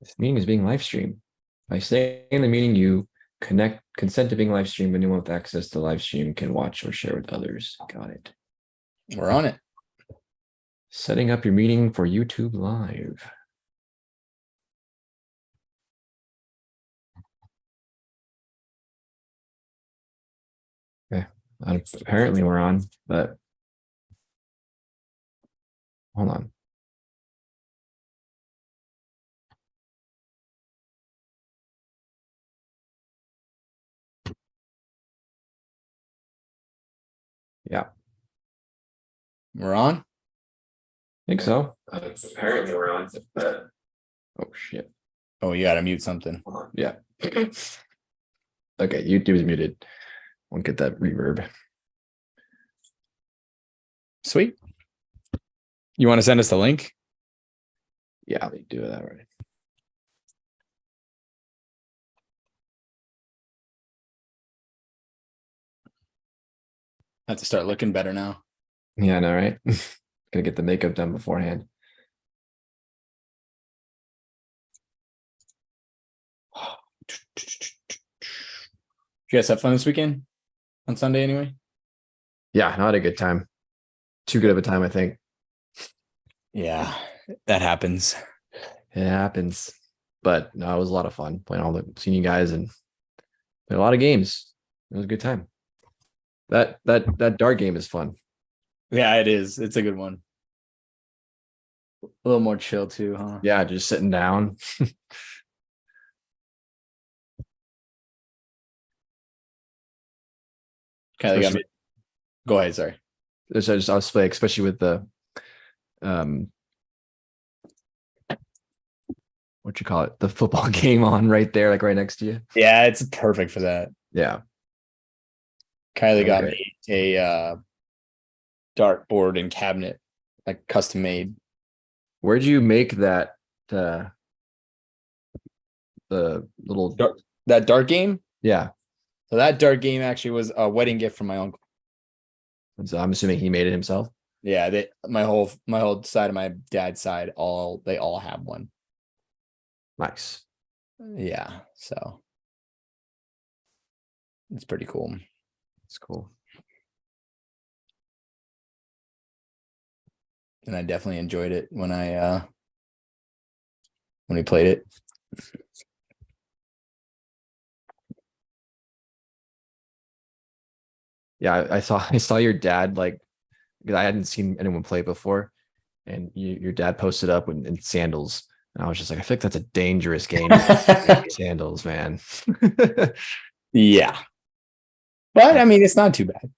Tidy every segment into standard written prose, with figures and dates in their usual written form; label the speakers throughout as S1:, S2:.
S1: This meeting is being live streamed. By staying in the meeting, you consent to being live streamed. Anyone with access to live stream can watch or share with others. Got it.
S2: We're on it.
S1: Setting up your meeting for YouTube Live. Okay, apparently we're on, but hold on. Yeah,
S2: We're on.
S1: I think so. Apparently we're on, but oh shit.
S2: Oh, you gotta mute something.
S1: Yeah. Okay, YouTube is muted. Won't get that reverb.
S2: Sweet. You want to send us the link?
S1: Yeah, let me do that already.
S2: I have to start looking better now.
S1: Yeah, I know, right? Gotta get the makeup done beforehand.
S2: You guys have fun this weekend? On Sunday anyway?
S1: Yeah, not a good time. Too good of a time, I think.
S2: Yeah, that happens.
S1: It happens. But no, it was a lot of fun playing all the senior guys and played a lot of games. It was a good time. That dart game is fun.
S2: Yeah, it is. It's a good one. A little more chill too, huh?
S1: Yeah, just sitting down.
S2: Kind of got me. Go ahead, sorry.
S1: I was playing, especially with the what you call it, the football game on right there, like right next to you.
S2: Yeah, it's perfect for that.
S1: Yeah.
S2: Kylie got me a dartboard and cabinet, like custom made.
S1: Where'd you make that the little
S2: That dart game?
S1: Yeah.
S2: So that dart game actually was a wedding gift from my uncle.
S1: And so I'm assuming he made it himself.
S2: Yeah, my whole side of my dad's side, they all have one.
S1: Nice.
S2: Yeah, so it's pretty cool.
S1: It's cool.
S2: And I definitely enjoyed it when we played it.
S1: Yeah, I saw your dad, like, because I hadn't seen anyone play before, and your dad posted up in sandals, and I was just like, I think that's a dangerous game. Sandals, man.
S2: Yeah, but I mean, it's not too bad.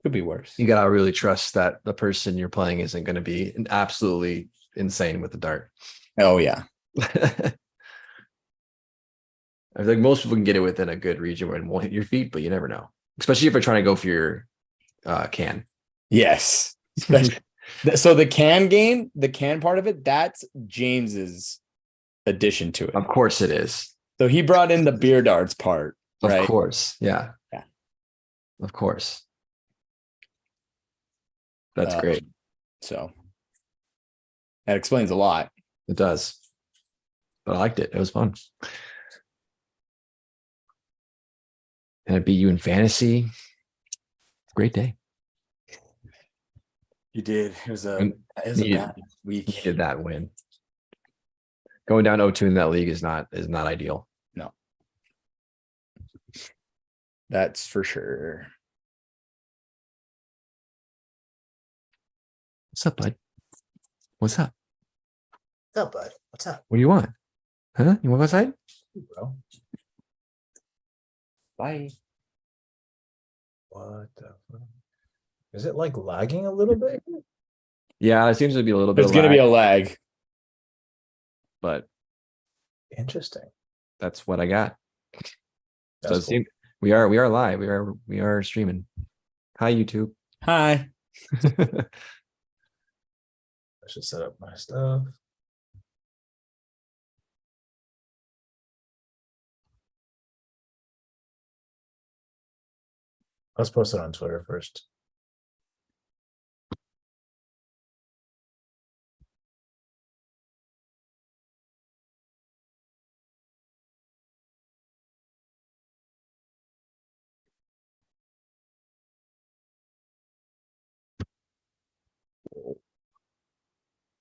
S2: Could be worse.
S1: You gotta really trust that the person you're playing isn't going to be absolutely insane with the dart.
S2: Oh yeah.
S1: I think most people can get it within a good region where it won't hit your feet, but you never know. Especially if you're trying to go for your can.
S2: Yes. Especially so the can part of it, that's James's addition to it.
S1: Of course it is.
S2: So he brought in the beer darts part. Right?
S1: Of course. Yeah.
S2: Yeah.
S1: Of course. That's great.
S2: So that explains a lot.
S1: It does. But I liked it. It was fun. And I beat you in fantasy. Great day.
S2: You did. It was a bad week.
S1: Needed that win. Going down 0-2 in that league is not ideal.
S2: No. That's for sure.
S1: What's up, bud? What's up?
S3: What's up, bud? What's up?
S1: What do you want? Huh? You want to go outside?
S3: Bro.
S1: Bye.
S3: What the fuck? Is it like lagging a little bit?
S1: Yeah, it seems to be a little bit.
S2: There's going to be a lag.
S1: But
S3: Interesting.
S1: that's what I got.
S3: That's
S1: So cool. We are live. We are streaming. Hi, YouTube.
S2: Hi.
S3: I should set up my stuff. Let's post it on Twitter first.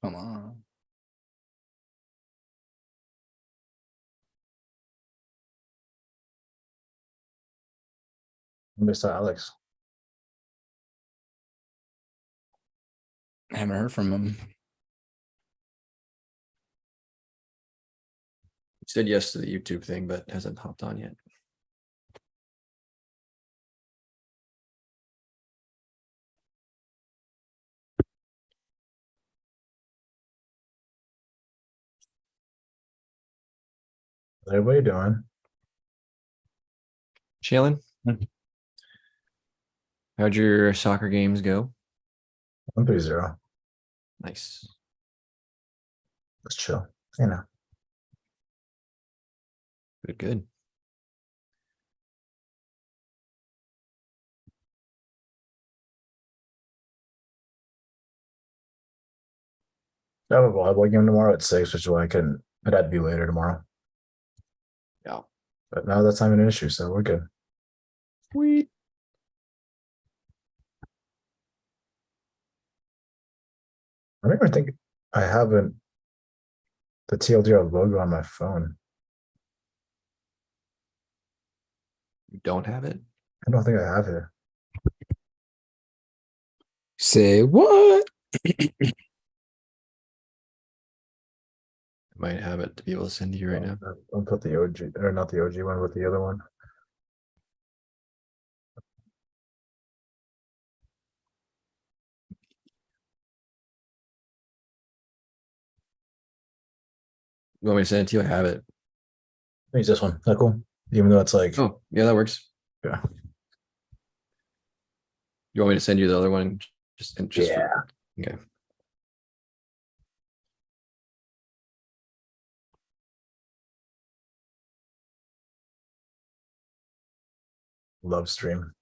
S2: Come on.
S3: Mr. Alex.
S2: I haven't heard from him.
S1: He said yes to the YouTube thing, but hasn't hopped on yet.
S3: How's everybody doing?
S1: Shailen,
S3: Hmm.
S1: how'd your soccer games go?
S3: 1-3-0.
S1: Nice.
S3: Let's chill. You know.
S1: Good, good.
S3: I have a volleyball game tomorrow at 6, which is why I couldn't. It had to be later tomorrow.
S1: Yeah.
S3: But now that's not even an issue, so we're good.
S1: Sweet.
S3: I don't even think I haven't the TLDR logo on my phone.
S1: You don't have it?
S3: I don't think I have it.
S2: Say what?
S1: I might have it to be able to send to you right now.
S3: I'll put the OG, or not the OG one, but the other one.
S1: You want me to send it to you? I have it.
S3: Use this one. Is that cool? Even though it's like,
S1: Oh, yeah, that works.
S3: yeah.
S1: You want me to send you the other one? Just
S3: Yeah.
S1: Okay.
S3: Love stream.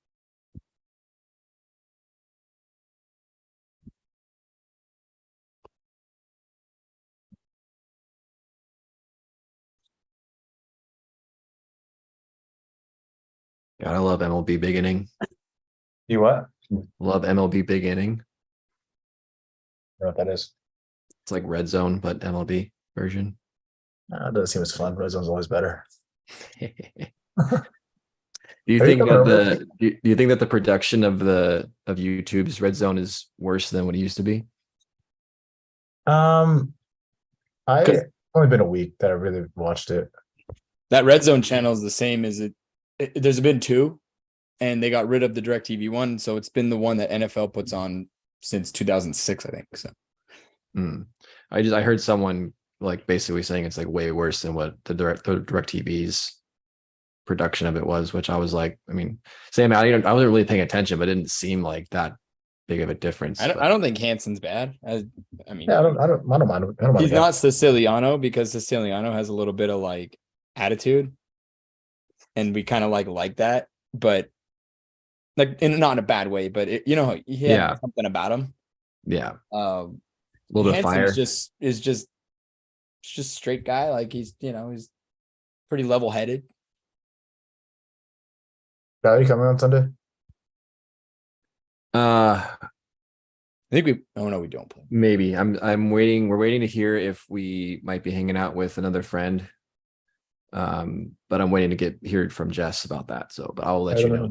S1: God, I love MLB Big Inning.
S3: You what?
S1: Love MLB Big Inning.
S3: I don't know what that is.
S1: It's like Red Zone, but MLB version.
S3: It doesn't seem as fun. Red Zone's always better.
S1: Do you
S3: Are you
S1: think
S3: coming
S1: that
S3: over?
S1: do you think that the production of YouTube's Red Zone is worse than what it used to be?
S3: I
S2: 'Cause-
S3: only been a week that I really watched it.
S2: That red zone channel is the same as there's been two, and they got rid of the DirecTV one, so it's been the one that NFL puts on since 2006, I think. So
S1: I heard someone like basically saying it's like way worse than what the DirecTV's production of it was, which I was like, I mean, same. I wasn't really paying attention, but it didn't seem like that big of a difference.
S2: I don't think Hanson's bad. I mean,
S3: Yeah, I don't mind. I don't mind.
S2: he's
S3: the guy.
S2: not Siciliano, because Siciliano has a little bit of like attitude, and we kind of like that, but like not in a bad way, but he had
S1: Yeah.
S2: something about him.
S1: Yeah.
S2: A
S1: little bit of fire.
S2: is just straight guy. Like he's pretty level headed.
S3: Are you coming on Sunday?
S2: I think we. Oh no, we don't play.
S1: Maybe I'm waiting. We're waiting to hear if we might be hanging out with another friend. But I'm waiting to hear from Jess about that. So, but I'll let you know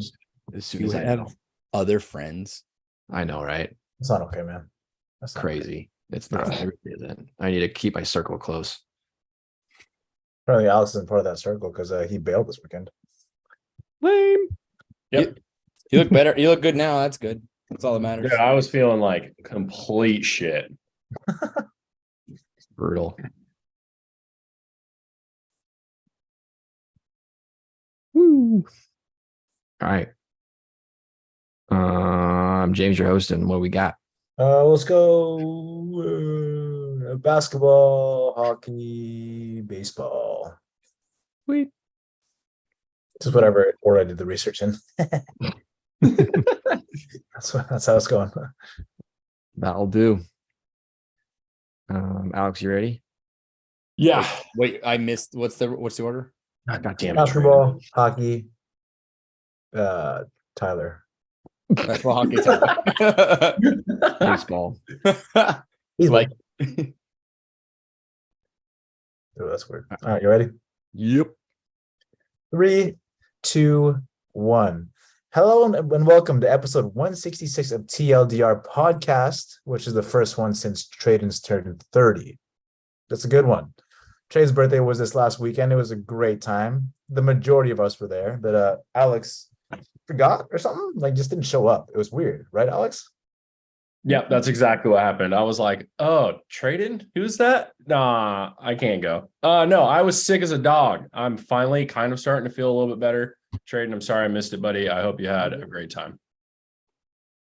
S1: as soon as I know.
S2: Other friends.
S1: I know, right?
S3: It's not okay, man. That's not
S1: Crazy. It's not. It really isn't. I need to keep my circle close.
S3: Apparently, Alex isn't part of that circle because he bailed this weekend.
S1: Lame.
S2: Yep. You look better. You look good now. That's good. That's all that matters.
S4: Yeah, I was feeling like complete shit.
S1: Brutal. Woo. All right. James, you're hosting. What do we got?
S3: Let's go basketball, hockey, baseball.
S1: Sweet.
S3: Just whatever order I did the research in. That's how it's going.
S1: That'll do. Alex, you ready?
S4: Yeah.
S2: Wait, I missed. What's the order?
S1: God damn it.
S3: Basketball, hockey, Tyler.
S2: That's what hockey.
S1: Baseball.
S3: He's
S4: Like
S3: Oh, that's weird. All right, you ready?
S1: Yep.
S3: 3, 2, 1. Hello and welcome to episode 166 of TLDR podcast, which is the first one since Traden's turned 30. That's a good one. Traden's birthday was this last weekend. It was a great time. The majority of us were there, but Alex forgot or something, like just didn't show up. It was weird, right, Alex?
S4: Yeah, that's exactly what happened. I was like, oh, traded? Who's that? Nah, I can't go. No, I was sick as a dog. I'm finally kind of starting to feel a little bit better. Traden, I'm sorry I missed it, buddy. I hope you had a great time.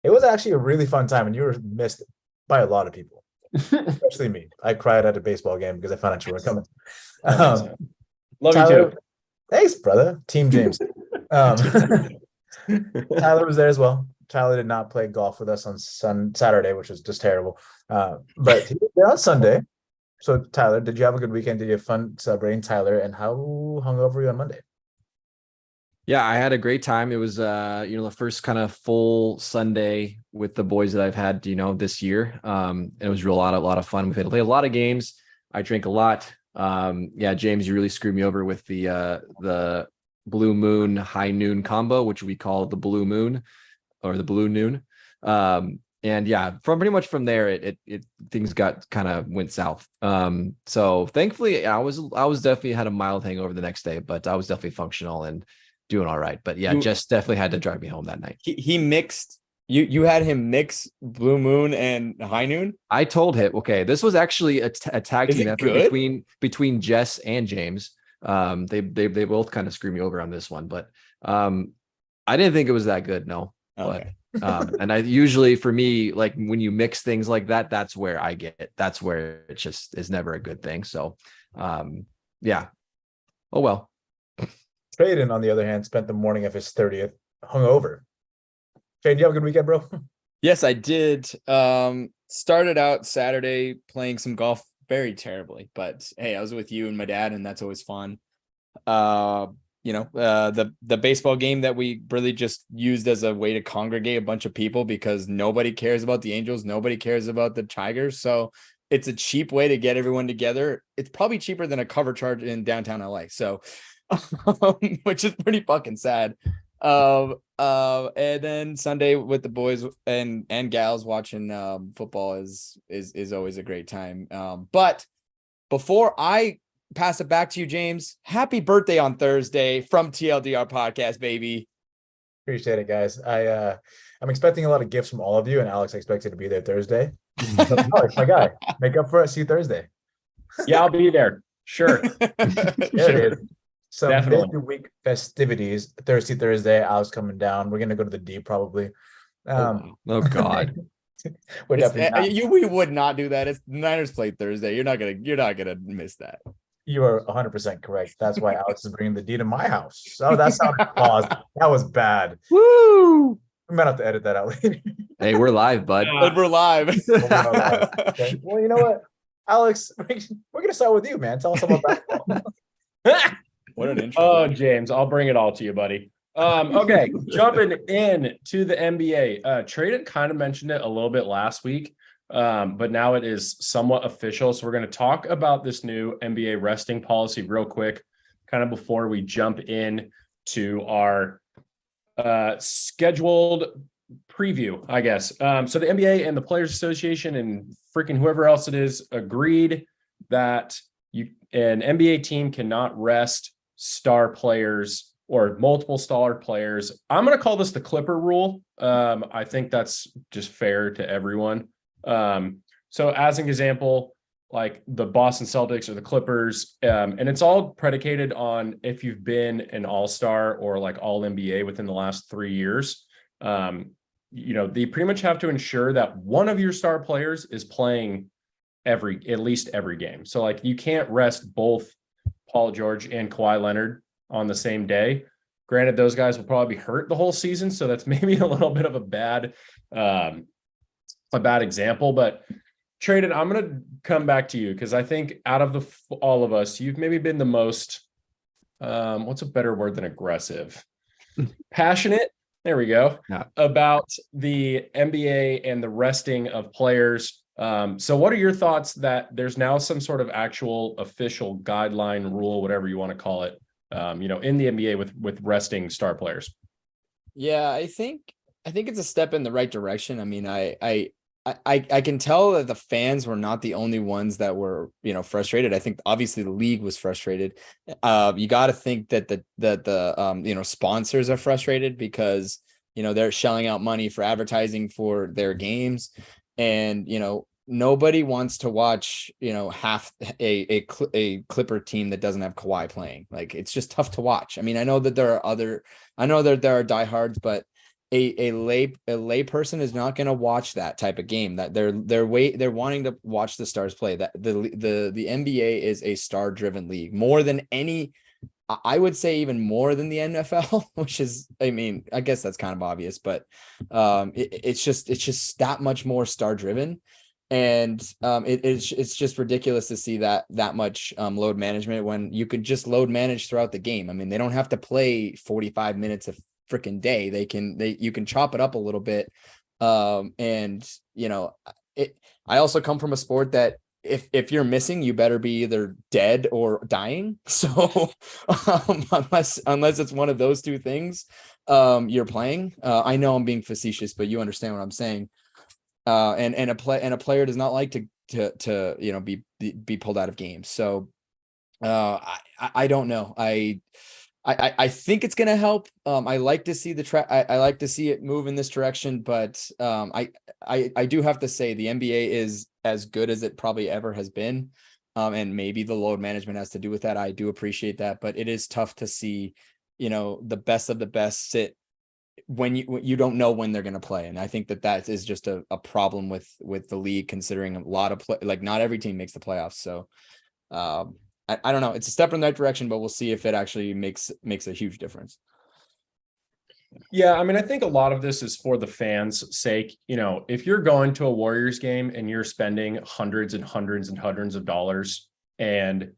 S3: It was actually a really fun time, and you were missed by a lot of people, especially me. I cried at a baseball game because I found out you were coming.
S4: Love
S3: Tyler,
S4: you too.
S3: thanks, brother. Team James. Tyler was there as well. Tyler did not play golf with us on Saturday, which was just terrible. But he was there on Sunday. So, Tyler, did you have a good weekend? Did you have fun celebrating Tyler? And how hungover were you on Monday?
S1: Yeah, I had a great time. It was the first kind of full Sunday with the boys that I've had, this year. It was a lot of fun. We've had to play a lot of games. I drank a lot. James, you really screwed me over with the blue moon high noon combo, which we call the blue moon or the blue noon. From pretty much from there, it things got kind of went south. So thankfully I was definitely had a mild hangover the next day, but I was definitely functional and doing all right. But yeah, Jess definitely had to drive me home that night.
S2: He mixed. You had him mix Blue Moon and High Noon.
S1: I told him, okay, this was actually a tag team effort
S2: good?
S1: between Jess and James. They both kind of screwed me over on this one, but I didn't think it was that good. No,
S2: okay.
S1: But and I usually, for me, like when you mix things like that, that's where it just is never a good thing. So yeah. Oh well.
S3: Traden, on the other hand, spent the morning of his 30th hungover. Traden, you have a good weekend, bro?
S2: Yes, I did. Started out Saturday playing some golf very terribly, but hey, I was with you and my dad, and that's always fun. The baseball game that we really just used as a way to congregate a bunch of people because nobody cares about the Angels, nobody cares about the Tigers, so it's a cheap way to get everyone together. It's probably cheaper than a cover charge in downtown LA, so which is pretty fucking sad. And then Sunday with the boys and gals watching football is always a great time. But before I pass it back to you, James, happy birthday on Thursday from TLDR podcast, baby.
S3: Appreciate it, guys. I'm expecting a lot of gifts from all of you, and Alex expected to be there Thursday. Alex, my guy, make up for it. See you Thursday.
S4: Yeah, I'll be there. Sure.
S3: Sure. Some
S4: Definitely.
S3: midweek festivities. Thursday, Alex coming down. We're gonna go to the D probably.
S1: Oh God.
S3: We're definitely not.
S2: We would not do that. It's Niners play Thursday. You're not gonna miss that.
S3: You are 100% correct. That's why Alex is bringing the D to my house. Oh, that sounded paused. That was bad.
S1: Woo!
S3: We might have to edit that out later.
S1: Hey, we're live, bud.
S2: But we're live.
S3: Okay. Well, you know what, Alex, we're gonna start with you, man. Tell us about basketball.
S2: What an intro.
S4: Oh, James, I'll bring it all to you, buddy. Okay, jumping in to the NBA. Traden kind of mentioned it a little bit last week, but now it is somewhat official. So we're going to talk about this new NBA resting policy real quick, kind of before we jump in to our scheduled preview, I guess. So the NBA and the Players Association and freaking whoever else it is agreed that an NBA team cannot rest star players or multiple star players. I'm going to call this the Clipper rule. I think that's just fair to everyone. So as an example, like the Boston Celtics or the Clippers, and it's all predicated on if you've been an all-star or like all NBA within the last 3 years. They pretty much have to ensure that one of your star players is playing at least every game. So like you can't rest both Paul George and Kawhi Leonard on the same day. Granted, those guys will probably be hurt the whole season, so that's maybe a little bit of a bad example. But Traden, I'm going to come back to you because I think out of all of us, you've maybe been the most what's a better word than aggressive? Passionate. There we go.
S1: Yeah.
S4: About the NBA and the resting of players. So what are your thoughts that there's now some sort of actual official guideline rule, whatever you want to call it, in the NBA with resting star players?
S2: Yeah, I think it's a step in the right direction. I mean, I can tell that the fans were not the only ones that were, frustrated. I think obviously the league was frustrated. You got to think that the sponsors are frustrated because, they're shelling out money for advertising for their games. And, nobody wants to watch, half a Clipper team that doesn't have Kawhi playing. Like, it's just tough to watch. I mean, I know that there are diehards, but a lay person is not going to watch that type of game. That they're wanting to watch the stars play. That the NBA is a star driven league more than any. I would say even more than the NFL, which is, I mean, I guess that's kind of obvious, but it's just that much more star driven. And it's just ridiculous to see that much load management when you could just load manage throughout the game. I mean, they don't have to play 45 minutes a freaking day. You can chop it up a little bit. I also come from a sport that if you're missing, you better be either dead or dying. So unless it's one of those two things, you're playing. I know I'm being facetious, but you understand what I'm saying. And a player does not like to be pulled out of games. So I don't know. I think it's going to help. I like to see I like to see it move in this direction, but I do have to say the NBA is as good as it probably ever has been. And maybe the load management has to do with that. I do appreciate that, but it is tough to see, the best of the best sit when you don't know when they're going to play. And I think that is just a problem with the league, considering a lot of like not every team makes the playoffs. So I don't know. It's a step in that direction, but we'll see if it actually makes a huge difference.
S4: Yeah, I mean, I think a lot of this is for the fans' sake. If you're going to a Warriors game and you're spending hundreds and hundreds and hundreds of dollars, and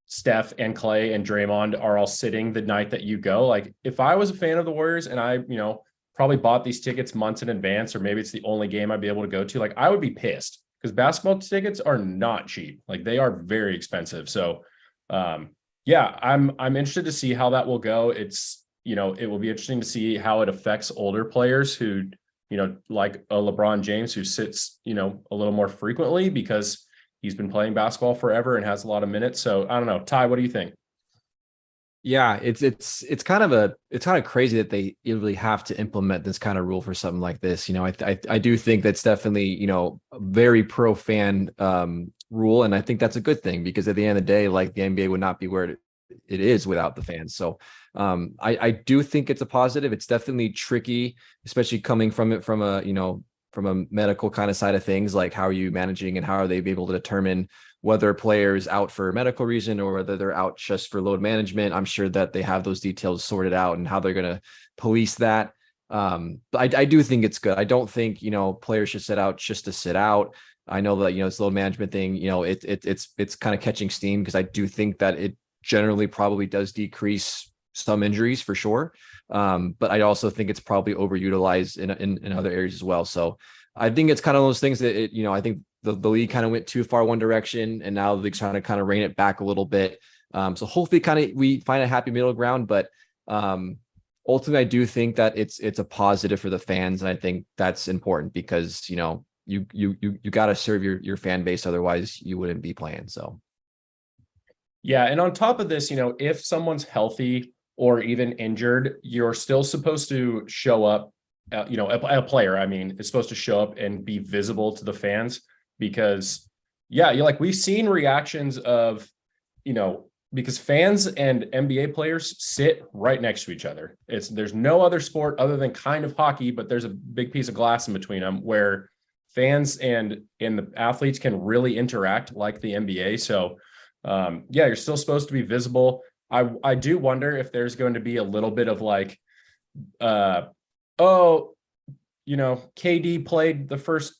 S4: Steph and Clay and Draymond are all sitting the night that you go. Like, if I was a fan of the Warriors and I, probably bought these tickets months in advance, or maybe it's the only game I'd be able to go to, like, I would be pissed because basketball tickets are not cheap. Like, they are very expensive. So, yeah, I'm interested to see how that will go. It's, it will be interesting to see how it affects older players who, like a LeBron James, who sits, a little more frequently because he's been playing basketball forever and has a lot of minutes. So I don't know. Ty, what do you think?
S1: Yeah, it's kind of crazy that they really have to implement this kind of rule for something like this. I do think that's definitely, a very pro fan rule. And I think that's a good thing, because at the end of the day, like, the NBA would not be where it is without the fans. So I do think it's a positive. It's definitely tricky, especially coming from a medical kind of side of things. Like, how are you managing and how are they able to determine whether a player is out for a medical reason or whether they're out just for load management? I'm sure that they have those details sorted out and how they're going to police that. But I do think it's good. I don't think, players should sit out just to sit out. I know that, it's load management thing, it's kind of catching steam, because I do think that it generally probably does decrease some injuries for sure. But I also think it's probably overutilized in other areas as well. So I think it's kind of those things that I think the league kind of went too far one direction, and now the league's trying to kind of rein it back a little bit. So hopefully we find a happy middle ground, but ultimately I do think that it's a positive for the fans. And I think that's important, because, you got to serve your fan base. Otherwise you wouldn't be playing. So.
S4: Yeah. And on top of this, if someone's healthy or even injured, you're still supposed to show up. A player, I mean, is supposed to show up and be visible to the fans, because, yeah, we've seen reactions of, because fans and NBA players sit right next to each other. There's no other sport other than kind of hockey, but there's a big piece of glass in between them where fans and the athletes can really interact like the NBA. So, yeah, you're still supposed to be visible. I do wonder if there's going to be a little bit of like, KD played the first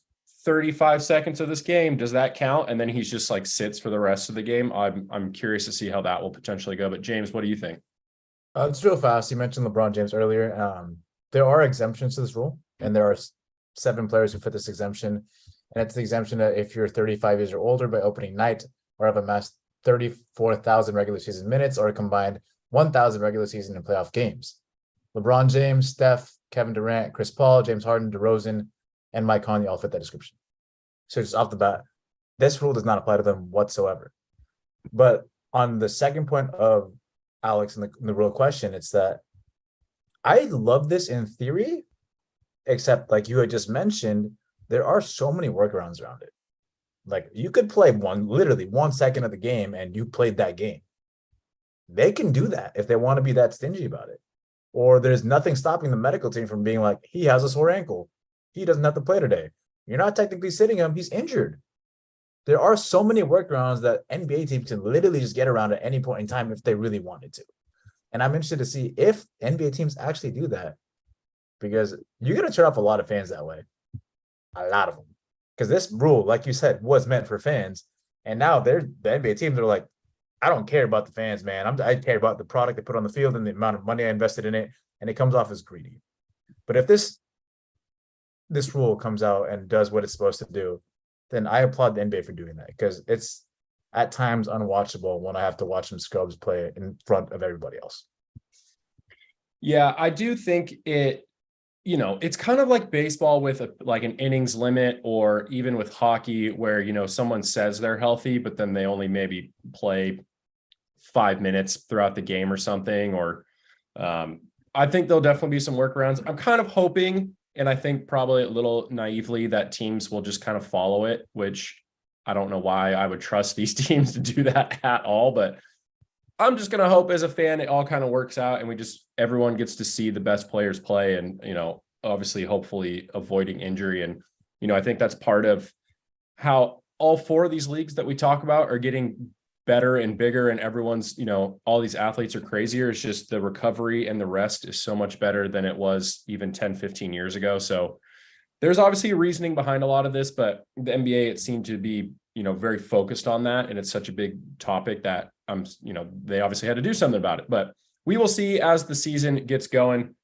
S4: 35 seconds of this game. Does that count? And then he's just like sits for the rest of the game. I'm curious to see how that will potentially go. But James, what do you think?
S3: It's real fast. You mentioned LeBron James earlier. There are exemptions to this rule, and there are 7 players who fit this exemption. And it's the exemption that if you're 35 years or older by opening night or have amassed 34,000 regular season minutes or a combined 1,000 regular season and playoff games. LeBron James, Steph, Kevin Durant, Chris Paul, James Harden, DeRozan, and Mike Conley all fit that description. So just off the bat, this rule does not apply to them whatsoever. But on the second point of Alex and the real question, it's that I love this in theory, except like you had just mentioned, there are so many workarounds around it. Like you could play literally 1 second of the game and you played that game. They can do that if they want to be that stingy about it. Or there's nothing stopping the medical team from being like, he has a sore ankle. He doesn't have to play today. You're not technically sitting him. He's injured. There are so many workarounds that NBA teams can literally just get around at any point in time if they really wanted to. And I'm interested to see if NBA teams actually do that, because you're going to turn off a lot of fans that way. A lot of them. Because this rule, like you said, was meant for fans. And now the NBA teams are like, I don't care about the fans, man. I care about the product they put on the field and the amount of money I invested in it. And it comes off as greedy. But if this rule comes out and does what it's supposed to do, then I applaud the NBA for doing that, because it's at times unwatchable when I have to watch some scrubs play in front of everybody else.
S4: Yeah, I do think it, it's kind of like baseball with like an innings limit, or even with hockey where, someone says they're healthy, but then they only maybe play 5 minutes throughout the game or something. Or I think there'll definitely be some workarounds. I'm kind of hoping, and I think probably a little naively, that teams will just kind of follow it, which I don't know why I would trust these teams to do that at all, but I'm just going to hope as a fan, it all kind of works out and everyone gets to see the best players play and, obviously, hopefully avoiding injury. And, I think that's part of how all four of these leagues that we talk about are getting better and bigger, and everyone's, all these athletes are crazier. It's just the recovery and the rest is so much better than it was even 10, 15 years ago. So there's obviously a reasoning behind a lot of this, but the NBA, it seemed to be, very focused on that. And it's such a big topic that they obviously had to do something about it, but we will see as the season gets going.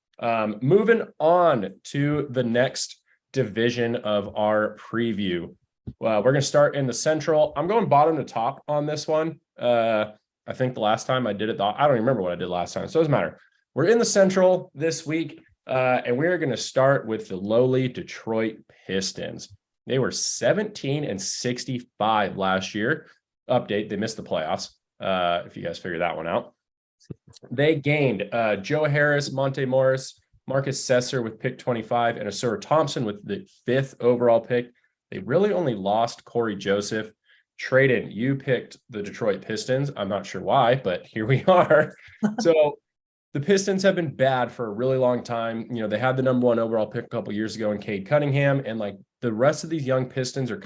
S4: Moving on to the next division of our preview. Well, we're going to start in the Central. I'm going bottom to top on this one. I think the last time I did it, I don't remember what I did last time, so it doesn't matter. We're in the Central this week, and we're going to start with the lowly Detroit Pistons. They were 17-65 last year. Update, they missed the playoffs, if you guys figured that one out. They gained Joe Harris, Monte Morris, Marcus Sesser with pick 25, and Asura Thompson with the 5th overall pick. They really only lost Corey Joseph. Traden, you picked the Detroit Pistons. I'm not sure why, but here we are. So the Pistons have been bad for a really long time. They had the number 1 overall pick a couple years ago in Cade Cunningham, and like the rest of these young Pistons are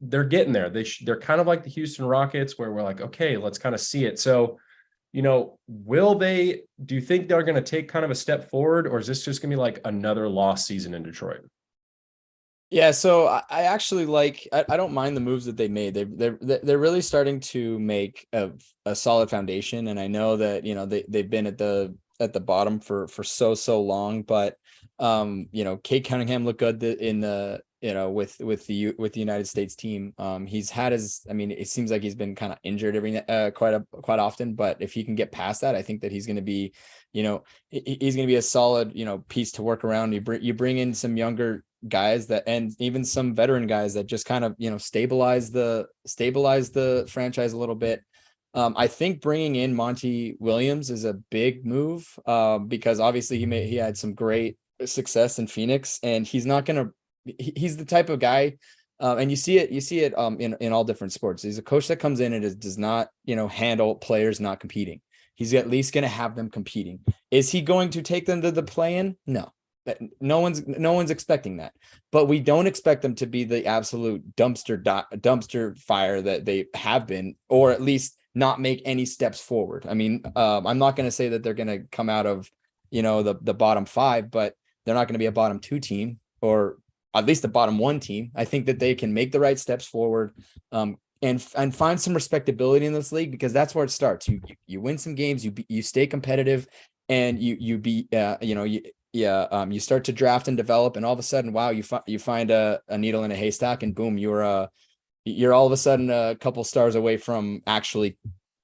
S4: they're getting there. They're kind of like the Houston Rockets, where we're like, okay, let's kind of see it. So, do you think they're going to take kind of a step forward, or is this just going to be like another lost season in Detroit?
S2: Yeah, so I actually I don't mind the moves that they made. They're really starting to make a solid foundation, and I know that they've been at the bottom for so long, but Cade Cunningham looked good in the with the United States team. He's had it seems like he's been kind of injured quite often, but if he can get past that, I think that he's going to be he's going to be a solid piece to work around. You bring in some younger guys and even some veteran guys that just kind of stabilize the franchise a little bit. I think bringing in Monty Williams is a big move because obviously he had some great success in Phoenix, and he's the type of guy and you see it in all different sports. He's a coach that comes in and does not handle players not competing. He's at least going to have them competing. Is he going to take them to the play-in? No. No one's expecting that, but we don't expect them to be the absolute dumpster fire that they have been, or at least not make any steps forward. I mean, I'm not going to say that they're going to come out of, the bottom 5, but they're not going to be a bottom 2 team, or at least a bottom 1 team. I think that they can make the right steps forward, and find some respectability in this league, because that's where it starts. You win some games, you stay competitive, and you start to draft and develop, and all of a sudden, wow, you find a needle in a haystack, and boom, you're all of a sudden a couple stars away from actually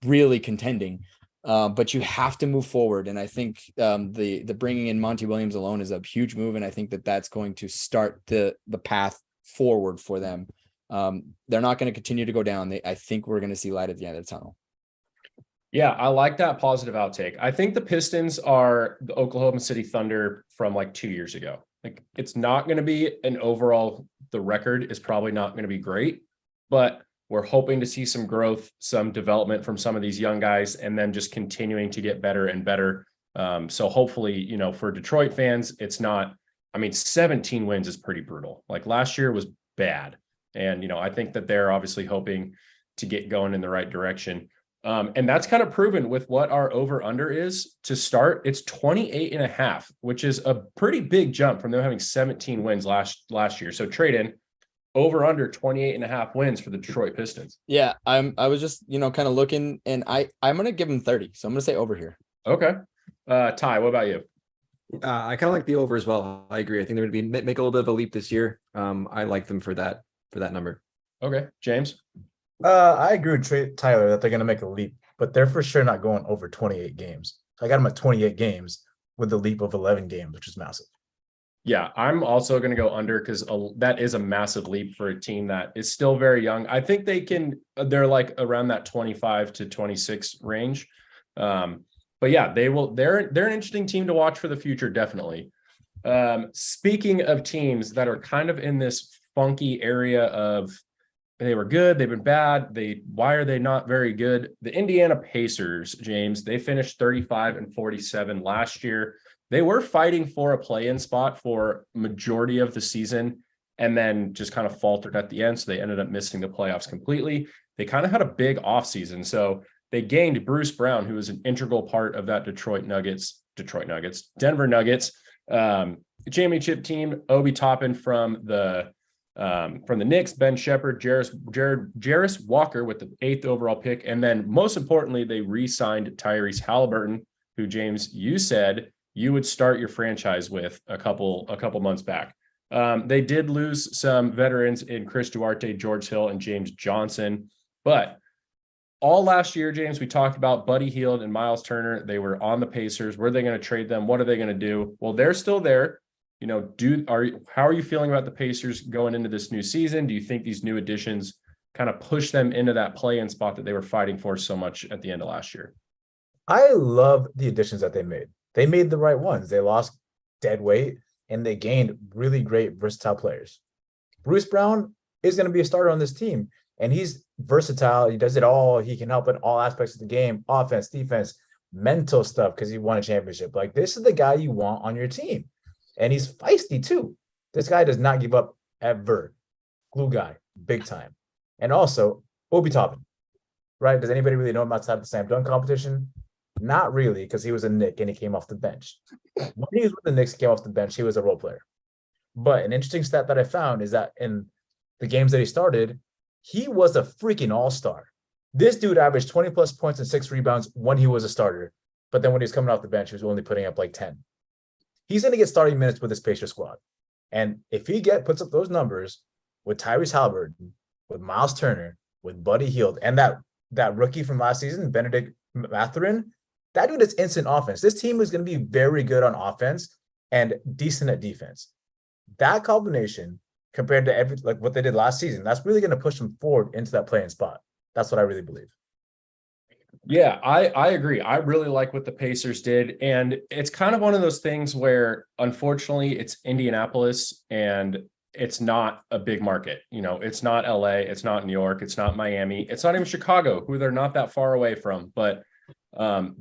S2: really contending. But you have to move forward, and I think the bringing in Monty Williams alone is a huge move, and I think that's going to start the path forward for them. They're not going to continue to go down. I think we're going to see light at the end of the tunnel.
S4: Yeah, I like that positive outtake. I think the Pistons are the Oklahoma City Thunder from like 2 years ago. Like, it's not going to be an overall, the record is probably not going to be great, but we're hoping to see some growth, some development from some of these young guys, and then just continuing to get better and better. So hopefully, for Detroit fans, it's not, 17 wins is pretty brutal. Like, last year was bad. And, I think that they're obviously hoping to get going in the right direction. And that's kind of proven with what our over under is to start. It's 28.5, which is a pretty big jump from them having 17 wins last year. So trade in over under 28.5 wins for the Detroit Pistons.
S2: Yeah, I was just, kind of looking, and I'm going to give them 30. So I'm going to say over here.
S4: Okay. Ty, what about you?
S1: I kind of like the over as well. I agree. I think they're going to make a little bit of a leap this year. I like them for that number.
S4: Okay. James?
S3: I agree with Tyler that they're going to make a leap, but they're for sure not going over 28 games. I got them at 28 games with a leap of 11 games, which is massive.
S4: Yeah, I'm also going to go under because that is a massive leap for a team that is still very young. I think they're like around that 25 to 26 range. But yeah, they're an interesting team to watch for the future, definitely. Speaking of teams that are kind of in this funky area of they were good, they've been bad, why are they not very good? The Indiana Pacers, James, they finished 35-47 last year. They were fighting for a play-in spot for majority of the season and then just kind of faltered at the end. So they ended up missing the playoffs completely. They kind of had a big offseason. So they gained Bruce Brown, who was an integral part of that Denver Nuggets championship team. Obi Toppin from the Knicks, Ben Shepherd, Jarris Walker with the 8th overall pick. And then most importantly, they re-signed Tyrese Halliburton, who, James, you said you would start your franchise with a couple months back. They did lose some veterans in Chris Duarte, George Hill, and James Johnson. But all last year, James, we talked about Buddy Hield and Miles Turner. They were on the Pacers. Were they going to trade them? What are they going to do? Well, they're still there. How are you feeling about the Pacers going into this new season? Do you think these new additions kind of push them into that play-in spot that they were fighting for so much at the end of last year?
S3: I love the additions that they made. They made the right ones. They lost dead weight and they gained really great versatile players. Bruce Brown is going to be a starter on this team, and he's versatile. He does it all. He can help in all aspects of the game, offense, defense, mental stuff, because he won a championship. Like, this is the guy you want on your team. And he's feisty too. This guy does not give up ever. Glue guy, big time. And also, Obi Toppin, right? Does anybody really know him outside of the slam dunk competition? Not really, because he was a Knick and he came off the bench. When he was with the Knicks, he came off the bench, he was a role player. But an interesting stat that I found is that in the games that he started, he was a freaking all-star. This dude averaged 20 plus points and 6 rebounds when he was a starter. But then when he was coming off the bench, he was only putting up like 10. He's going to get starting minutes with this Pacers squad. And if he puts up those numbers with Tyrese Halliburton, with Miles Turner, with Buddy Hield, and that rookie from last season, Benedict Mathurin, that dude is instant offense. This team is going to be very good on offense and decent at defense. That combination compared to what they did last season, that's really going to push them forward into that play-in spot. That's what I really believe.
S4: Yeah, I agree. I really like what the Pacers did. And it's kind of one of those things where, unfortunately, it's Indianapolis and it's not a big market. It's not LA, it's not New York, it's not Miami, it's not even Chicago, who they're not that far away from. But they're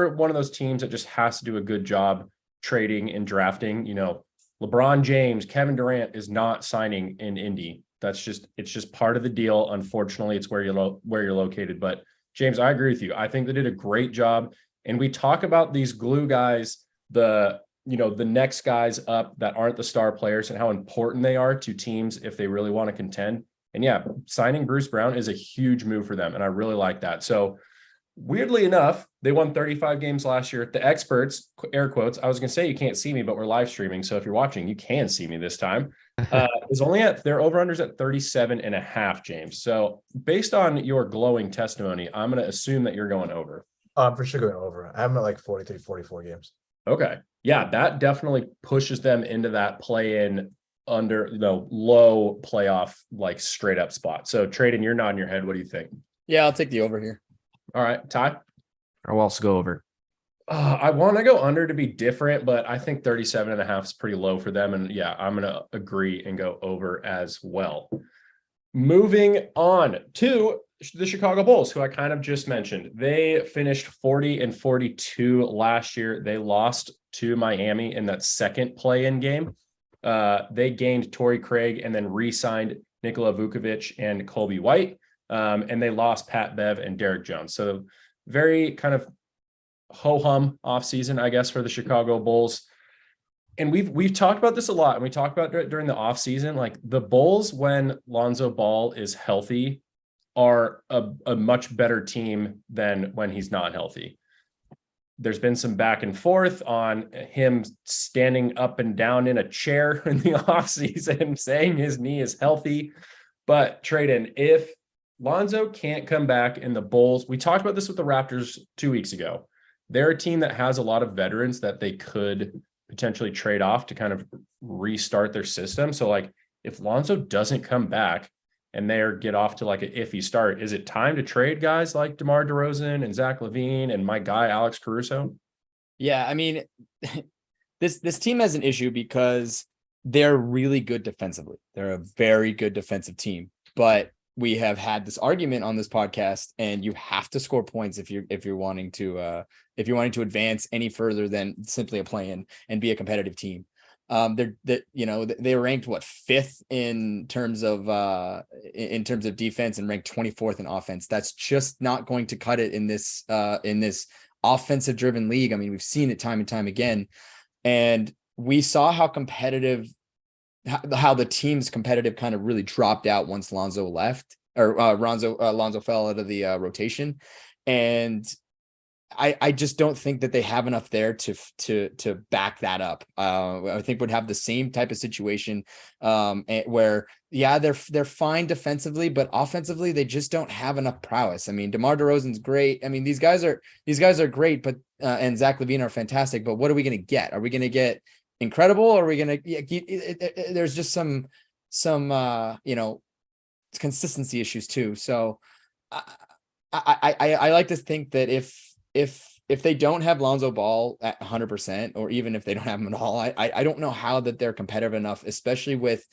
S4: one of those teams that just has to do a good job trading and drafting. LeBron James, Kevin Durant is not signing in Indy. It's just part of the deal. Unfortunately, it's where you're located. But James, I agree with you. I think they did a great job. And we talk about these glue guys, the next guys up that aren't the star players, and how important they are to teams if they really want to contend. And yeah, signing Bruce Brown is a huge move for them. And I really like that. So weirdly enough, they won 35 games last year. The experts, air quotes, I was going to say you can't see me, but we're live streaming. So if you're watching, you can see me this time. Is only at their over-unders at 37.5, James. So based on your glowing testimony, I'm going to assume that you're going over.
S3: I'm for sure going over. I'm at like 43, 44 games.
S4: Okay. Yeah, that definitely pushes them into that play-in under low playoff, like straight up spot. So Traden, you're nodding your head. What do you think?
S2: Yeah, I'll take the over here.
S4: All right, Ty.
S1: I'll also go over.
S4: I want to go under to be different, but I think 37.5 is pretty low for them. And yeah, I'm going to agree and go over as well. Moving on to the Chicago Bulls, who I kind of just mentioned. They finished 40-42 last year. They lost to Miami in that second play-in game. They gained Torrey Craig and then re-signed Nikola Vukovic and Colby White. And they lost Pat Bev and Derek Jones. So very kind of ho-hum offseason, I guess, for the Chicago Bulls. And we've talked about this a lot, and we talked about it during the offseason. Like the Bulls, when Lonzo Ball is healthy, are a much better team than when he's not healthy. There's been some back and forth on him standing up and down in a chair in the offseason, saying his knee is healthy. But Traden, if Lonzo can't come back in the Bulls, we talked about this with the Raptors 2 weeks ago. They're a team that has a lot of veterans that they could potentially trade off to kind of restart their system. So like if Lonzo doesn't come back and they get off to like an iffy start, is it time to trade guys like DeMar DeRozan and Zach LaVine and my guy Alex Caruso?
S2: Yeah, I mean, this team has an issue because they're really good defensively. They're a very good defensive team, but we have had this argument on this podcast, and you have to score points if you're wanting to advance any further than simply a play-in and be a competitive team. They ranked fifth in terms of defense and ranked 24th in offense. That's just not going to cut it in this offensive driven league. I mean, we've seen it time and time again, and we saw how the team's competitive kind of really dropped out once Lonzo left, or Lonzo fell out of the rotation. And I just don't think that they have enough there to back that up. I think would have the same type of situation where, yeah, they're fine defensively, but offensively they just don't have enough prowess. I mean, DeMar DeRozan's great. I mean, these guys are great, but and Zach LaVine are fantastic. But what are we going to get? Are we going to get incredible? Or are we going to? There's just some consistency issues too. So I like to think that if they don't have Lonzo Ball at 100%, or even if they don't have him at all, I don't know how that they're competitive enough, especially with,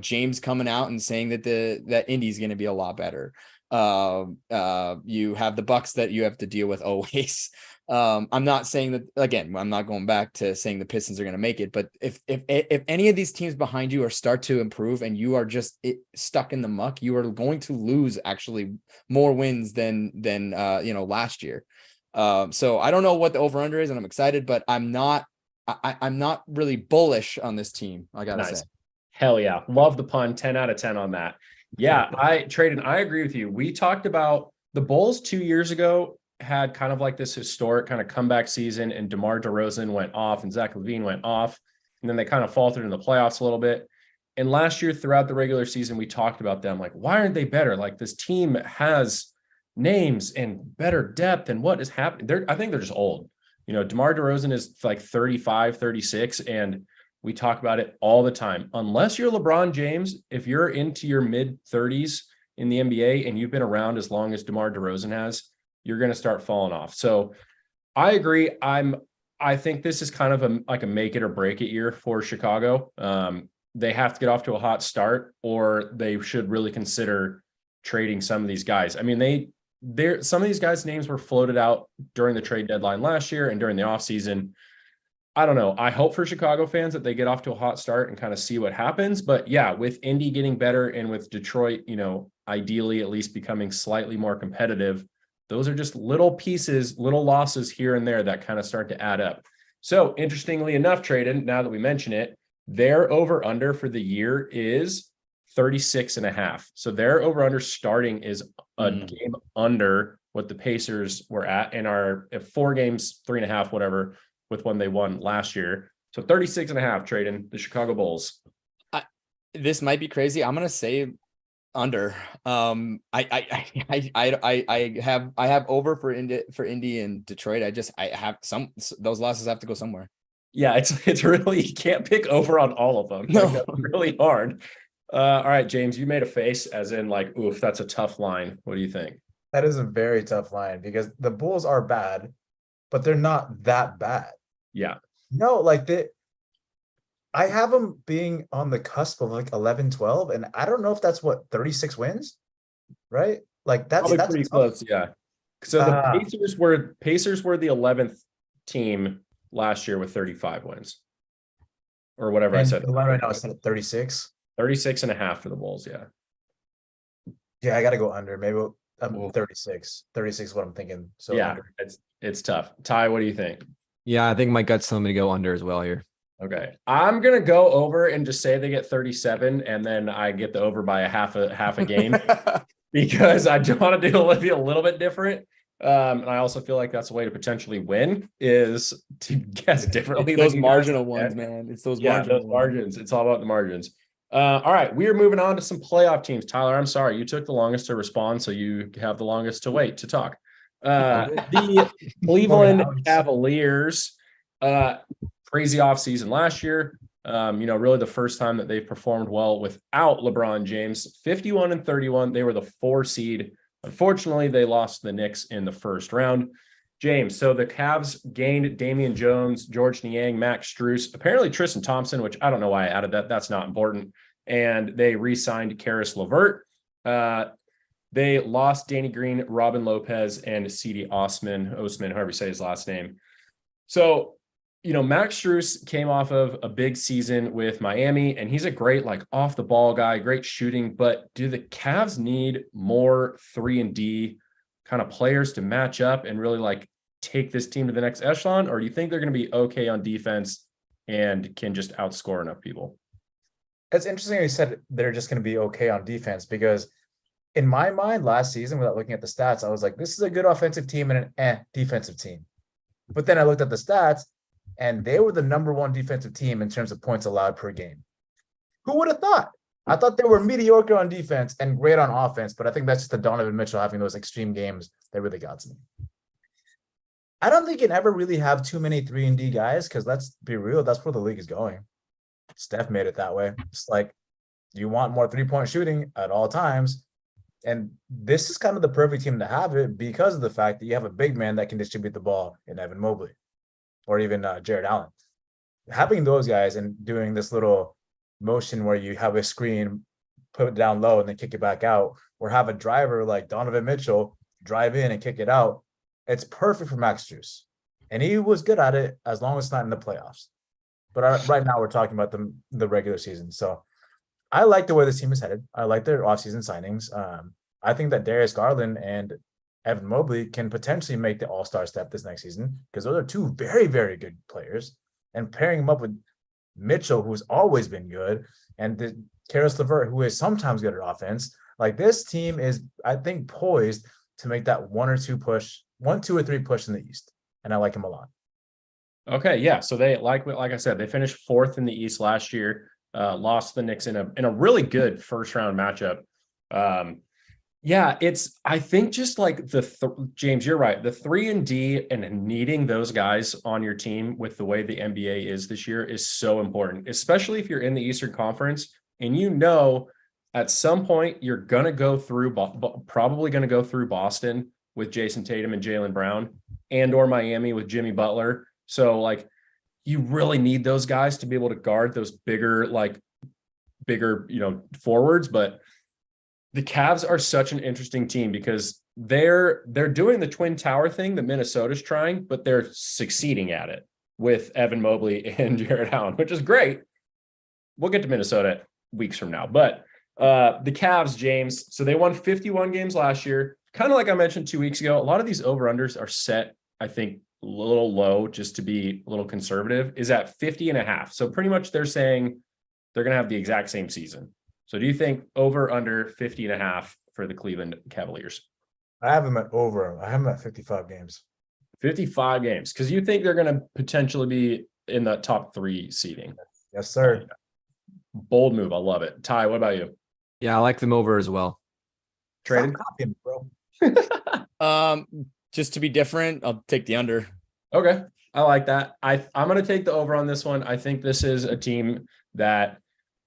S2: James coming out and saying that Indy's going to be a lot better. You have the Bucks that you have to deal with always. I'm not saying that, again, I'm not going back to saying the Pistons are going to make it, but if any of these teams behind you start to improve and you are just stuck in the muck, you are going to lose actually more wins than last year. So I don't know what the over under is, and I'm excited, but I'm not really bullish on this team. I gotta say.
S4: Hell yeah. Love the pun. 10 out of 10 on that. Yeah. I agree with you. We talked about the Bulls 2 years ago had kind of like this historic kind of comeback season, and DeMar DeRozan went off and Zach LaVine went off, and then they kind of faltered in the playoffs a little bit. And last year throughout the regular season, we talked about them like, why aren't they better? Like this team has names and better depth, and what is happening? I think they're just old. DeMar DeRozan is like 35, 36, and we talk about it all the time. Unless you're LeBron James, if you're into your mid 30s in the NBA and you've been around as long as DeMar DeRozan has, you're going to start falling off. So I agree. I think this is kind of a make it or break it year for Chicago. They have to get off to a hot start, or they should really consider trading some of these guys. I mean, some of these guys' names were floated out during the trade deadline last year and during the offseason. I don't know. I hope for Chicago fans that they get off to a hot start and kind of see what happens. But yeah, with Indy getting better and with Detroit, ideally at least becoming slightly more competitive, those are just little pieces, little losses here and there that kind of start to add up. So interestingly enough, Traden, now that we mention it, their over under for the year is 36.5. So their over under starting is a game under what the Pacers were at in our 4 games, 3.5, whatever, with when they won last year. So 36.5, trading the Chicago Bulls.
S2: This might be crazy. I'm gonna say under. I have over for Indy and Detroit. I have those losses have to go somewhere.
S4: Yeah, it's really, you can't pick over on all of them.
S2: No.
S4: Like, that's really hard. All right, James, you made a face as in like, oof, that's a tough line. What do you think?
S3: That is a very tough line because the Bulls are bad, but they're not that bad.
S4: Yeah.
S3: No, like I have them being on the cusp of like 11, 12, and I don't know if that's what 36 wins, right? Like that's
S4: Pretty
S3: tough.
S4: close, yeah. So the Pacers were the 11th team last year with 35 wins. Or whatever I
S3: And
S4: said.
S3: the line right now is set at 36.
S4: 36.5 for the Bulls, yeah.
S3: Yeah, I got to go under. Maybe
S4: Ooh.
S3: 36. 36 is what I'm thinking. So
S4: yeah,
S3: under.
S4: it's tough. Ty, what do you think?
S1: Yeah, I think my gut's telling me to go under as well here.
S4: Okay, I'm gonna go over and just say they get 37, and then I get the over by a half a game because I want to do a little bit different. And I also feel like that's a way to potentially win is to guess differently.
S2: Those marginal ones, man. It's those marginal
S4: margins. It's all about the margins. All right, we are moving on to some playoff teams. Tyler, I'm sorry, you took the longest to respond, so you have the longest to wait to talk. The Cleveland Cavaliers, crazy offseason last year. Really the first time that they've performed well without LeBron James. 51-31. They were the 4 seed. Unfortunately, they lost the Knicks in the first round. James, so the Cavs gained Damian Jones, George Niang, Max Strus, apparently Tristan Thompson, which I don't know why I added that. That's not important. And they re-signed Karis LeVert. They lost Danny Green, Robin Lopez, and C.D. Osman, however you say his last name. So, Max Strus came off of a big season with Miami, and he's a great, off the ball guy, great shooting. But do the Cavs need more 3-and-D kind of players to match up and really take this team to the next echelon? Or do you think they're going to be okay on defense and can just outscore enough people?
S3: It's interesting you said they're just going to be okay on defense, because in my mind last season, without looking at the stats, I was like, this is a good offensive team and an defensive team. But then I looked at the stats, and they were the number 1 defensive team in terms of points allowed per game. Who would have thought? I thought they were mediocre on defense and great on offense, but I think that's just the Donovan Mitchell having those extreme games that really got to me. I don't think you can ever really have too many 3-and-D guys, because let's be real, that's where the league is going. Steph made it that way. It's like you want more 3-point shooting at all times. And this is kind of the perfect team to have it because of the fact that you have a big man that can distribute the ball in Evan Mobley or even Jared Allen. Having those guys and doing this little motion where you have a screen, put it down low and then kick it back out, or have a driver like Donovan Mitchell drive in and kick it out. It's perfect for Max Strus. And he was good at it as long as it's not in the playoffs. But right now we're talking about the regular season. So I like the way this team is headed. I like their offseason signings. I think that Darius Garland and Evan Mobley can potentially make the all-star step this next season, because those are 2 very, very good players. And pairing them up with Mitchell, who's always been good, and the Karis LeVert, who is sometimes good at offense, this team is, I think, poised to make that 1 or 2 or 3 push in the East. And I like him a lot. Okay,
S4: yeah. So they, like I said, they finished 4th in the East last year. Lost the Knicks in a really good first round matchup. I think just James, you're right. The 3-and-D and needing those guys on your team with the way the NBA is this year is so important, especially if you're in the Eastern Conference and at some point you're going to go through, probably going to go through Boston with Jason Tatum and Jaylen Brown, and or Miami with Jimmy Butler. So you really need those guys to be able to guard those bigger, forwards. But the Cavs are such an interesting team because they're doing the Twin Tower thing that Minnesota's trying, but they're succeeding at it with Evan Mobley and Jared Allen, which is great. We'll get to Minnesota weeks from now. But the Cavs, James, so they won 51 games last year. Kind of like I mentioned 2 weeks ago, a lot of these over-unders are set, I think, a little low just to be a little conservative, is at 50.5. So pretty much they're saying they're going to have the exact same season. So do you think over under 50.5 for the Cleveland Cavaliers?
S3: I have them at over. I have them at 55 games.
S4: 55 games, because you think they're going to potentially be in the top 3 seeding.
S3: Yes, sir.
S4: Bold move. I love it. Ty, what about you?
S1: Yeah, I like them over as well.
S4: Traded?
S3: Stop copying, bro.
S2: Just to be different, I'll take the under.
S4: Okay. I like that. I'm going to take the over on this one. I think this is a team that,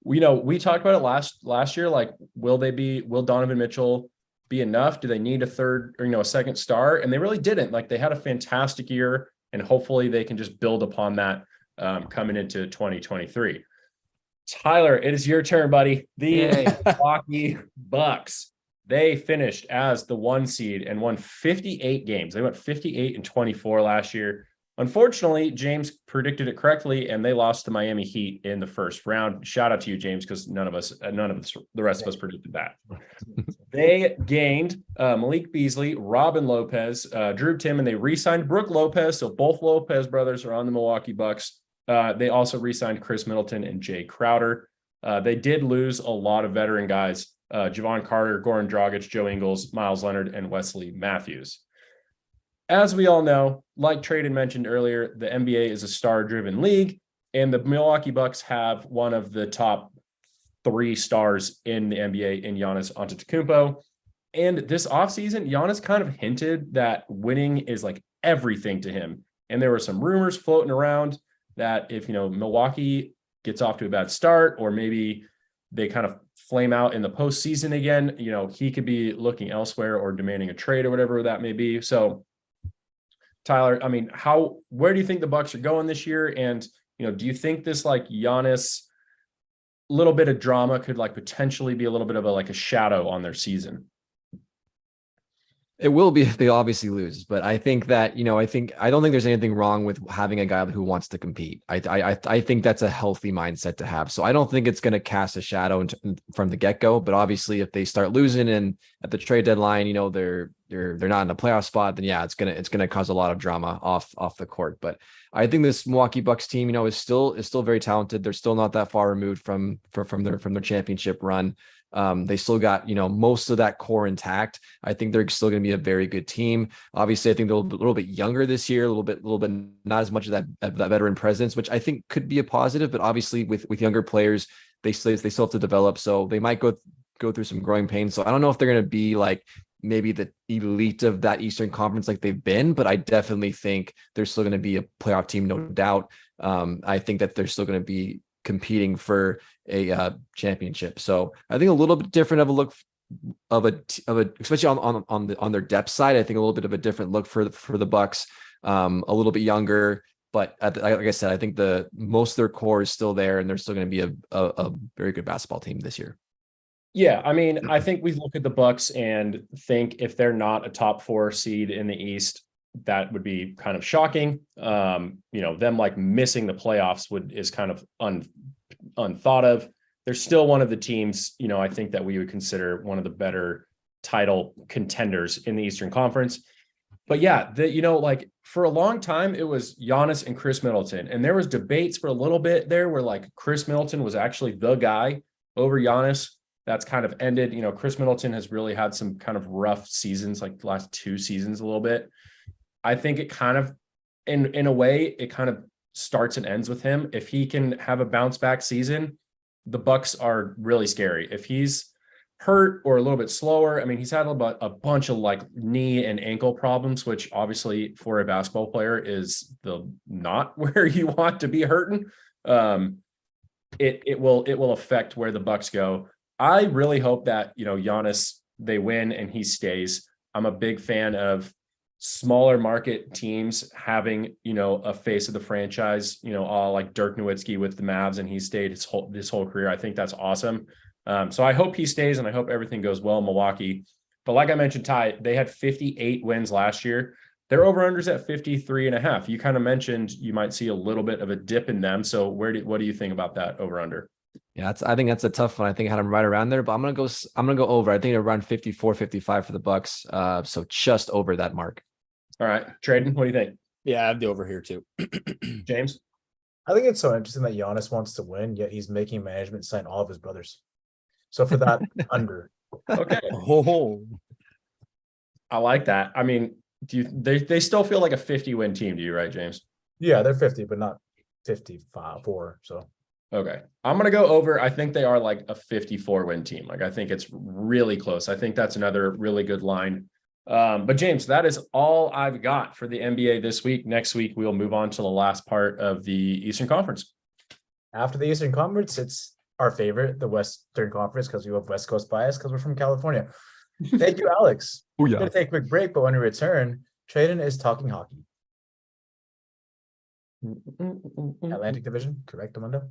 S4: we talked about it last year. Like, will Donovan Mitchell be enough? Do they need a third or, a second star? And they really didn't. Like, they had a fantastic year, and hopefully they can just build upon that coming into 2023. Tyler, it is your turn, buddy. The Milwaukee Bucks. They finished as the 1 seed and won 58 games. They went 58-24 last year. Unfortunately, James predicted it correctly, and they lost to Miami Heat in the first round. Shout out to you, James, because none of the rest of us predicted that. They gained Malik Beasley, Robin Lopez, Drew Tim, and they re-signed Brooke Lopez. So both Lopez brothers are on the Milwaukee Bucks. They also re-signed Chris Middleton and Jay Crowder. They did lose a lot of veteran guys: Javon Carter, Goran Dragic, Joe Ingles, Miles Leonard, and Wesley Matthews. As we all know, like Traden mentioned earlier, the NBA is a star-driven league, and the Milwaukee Bucks have one of the top 3 stars in the NBA in Giannis Antetokounmpo. And this offseason, Giannis kind of hinted that winning is like everything to him. And there were some rumors floating around that if, Milwaukee gets off to a bad start, or maybe they kind of flame out in the postseason again, he could be looking elsewhere or demanding a trade or whatever that may be. So, Tyler, I mean, where do you think the Bucks are going this year? And, do you think this like Giannis little bit of drama could like potentially be a little bit of a shadow on their season?
S1: It will be if they obviously lose, but I think that, I don't think there's anything wrong with having a guy who wants to compete. I think that's a healthy mindset to have. So I don't think it's going to cast a shadow from the get-go, but obviously if they start losing and at the trade deadline, they're not in a playoff spot, then yeah, it's going to cause a lot of drama off the court. But I think this Milwaukee Bucks team, is still very talented. They're still not that far removed from their championship run. They still got, most of that core intact. I think they're still going to be a very good team. Obviously, I think they're a little bit younger this year, a little bit not as much of that veteran presence, which I think could be a positive. But obviously, with younger players, they still have to develop, so they might go through some growing pains. So I don't know if they're going to be like maybe the elite of that Eastern Conference like they've been, but I definitely think they're still going to be a playoff team, no doubt. I think that they're still going to be competing for a championship. So I think a little bit different of a look of a especially on their depth side. I think a little bit of a different look for the Bucks, a little bit younger, but like I said, I think the most of their core is still there, and they're still going to be a very good basketball team this year.
S4: Yeah, I mean, I think we look at the Bucks and think if they're not a top 4 seed in the East, that would be kind of shocking. Them like missing the playoffs is kind of unthought of. They're still one of the teams, I think that we would consider one of the better title contenders in the Eastern Conference. But yeah, like for a long time, it was Giannis and Chris Middleton. And there was debates for a little bit there where like Chris Middleton was actually the guy over Giannis. That's kind of ended. Chris Middleton has really had some kind of rough seasons, like the last 2 seasons a little bit. I think it kind of, in a way, it kind of starts and ends with him. If he can have a bounce back season, the Bucks are really scary. If he's hurt or a little bit slower, I mean, he's had a bunch of like knee and ankle problems, which obviously for a basketball player is not where you want to be hurting. It will affect where the Bucks go. I really hope that, Giannis, they win and he stays. I'm a big fan of smaller market teams having, a face of the franchise, all like Dirk Nowitzki with the Mavs, and he stayed this whole career. I think that's awesome. So I hope he stays, and I hope everything goes well in Milwaukee. But like I mentioned, Ty, they had 58 wins last year. Their over-unders at 53.5. You kind of mentioned you might see a little bit of a dip in them. So what do you think about that over-under?
S1: Yeah, I think that's a tough one. I think I had them right around there, but I'm gonna go over. I think around 54, 55 for the Bucks. So just over that mark.
S4: All right, Traden, what do you think?
S2: Yeah, I have the over here too.
S4: James?
S3: I think it's so interesting that Giannis wants to win, yet he's making management sign all of his brothers. So for that, under.
S4: Okay.
S2: Oh,
S4: I like that. I mean, they still feel like a 50-win team to you, right, James?
S3: Yeah, they're 50, but not 55 4. So
S4: Okay. I'm going to go over. I think they are like a 54-win team. Like, I think it's really close. I think that's another really good line. But James, that is all I've got for the NBA this week. Next week, we'll move on to the last part of the Eastern Conference.
S3: after the Eastern Conference, it's our favorite, the Western Conference, because we have West Coast bias because we're from California. Thank you, Alex.
S1: Oh,
S3: We're going to take a quick break, but when we return, Traden is talking hockey. Atlantic Division, correct, Amundo?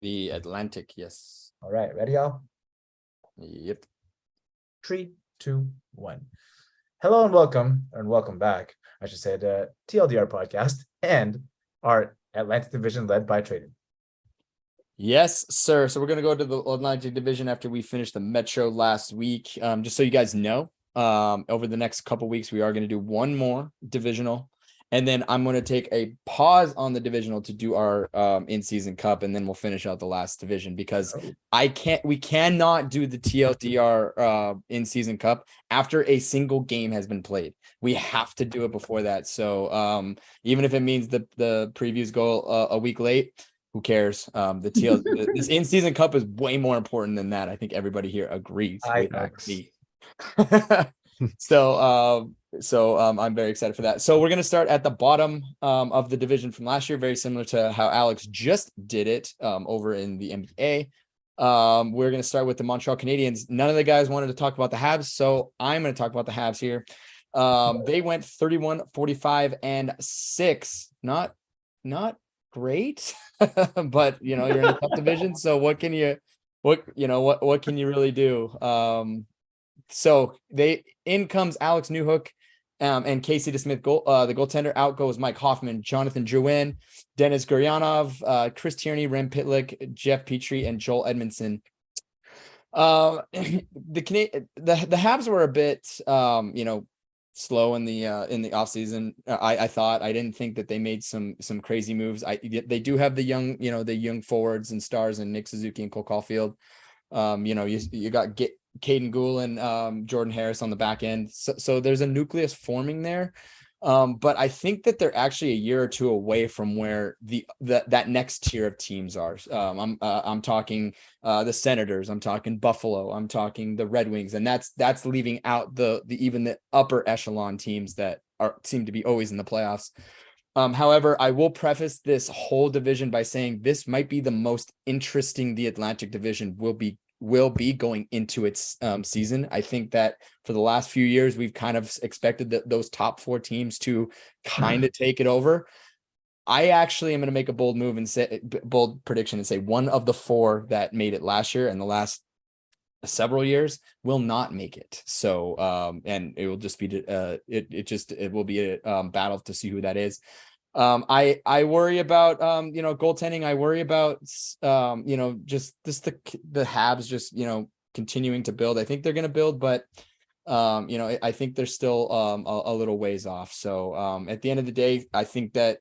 S2: The Atlantic, yes.
S3: All right, ready, y'all?
S2: Yep.
S3: 3, 2, 1. Hello and welcome back, I should say, the TLDR podcast and our Atlantic Division led by Traden.
S2: Yes, sir. So we're going to go to the Atlantic Division after we finished the Metro last week. Just so you guys know, over the next couple weeks, we are going to do one more divisional. And then I'm going to take a pause on the divisional to do our in-season cup, and then we'll finish out the last division because we cannot do the TLDR in-season cup after a single game has been played. We have to do it before that. So even if it means the previews go a week late, who cares? This in-season cup is way more important than that. I think everybody here agrees with me. So I'm very excited for that. So we're going to start at the bottom of the division from last year, very similar to how Alex just did it over in the NBA. We're going to start with the Montreal Canadiens. None of the guys wanted to talk about the Habs, so I'm going to talk about the Habs here. They went 31-45-6. Not great, but you're in a tough division. So what can you really do? So in comes Alex Newhook and Casey DeSmith, the goaltender. Out goes Mike Hoffman, Jonathan Drouin, Denis Guryanov, Chris Tierney, Rem Pitlick, Jeff Petrie, and Joel Edmondson. The Habs were a bit slow in the offseason. I thought. I didn't think that they made some crazy moves. They do have the young forwards and stars and Nick Suzuki and Cole Caulfield. You got Caden Gould and Jordan Harris on the back end. So there's a nucleus forming there. But I think that they're actually a year or two away from where that next tier of teams are. I'm talking the Senators, I'm talking Buffalo, I'm talking the Red Wings, and that's leaving out even the upper echelon teams that seem to be always in the playoffs. However, I will preface this whole division by saying this might be the most interesting the Atlantic Division will be going into its season. I think that for the last few years, we've kind of expected those top four teams to kind of take it over. I actually am going to make a bold prediction and say one of the four that made it last year and the last several years will not make it. So, and it will just be, it will be a battle to see who that is. I worry about, goaltending. I worry about, just the Habs just, continuing to build. I think they're going to build, but, I think they're still, a little ways off. So, at the end of the day, I think that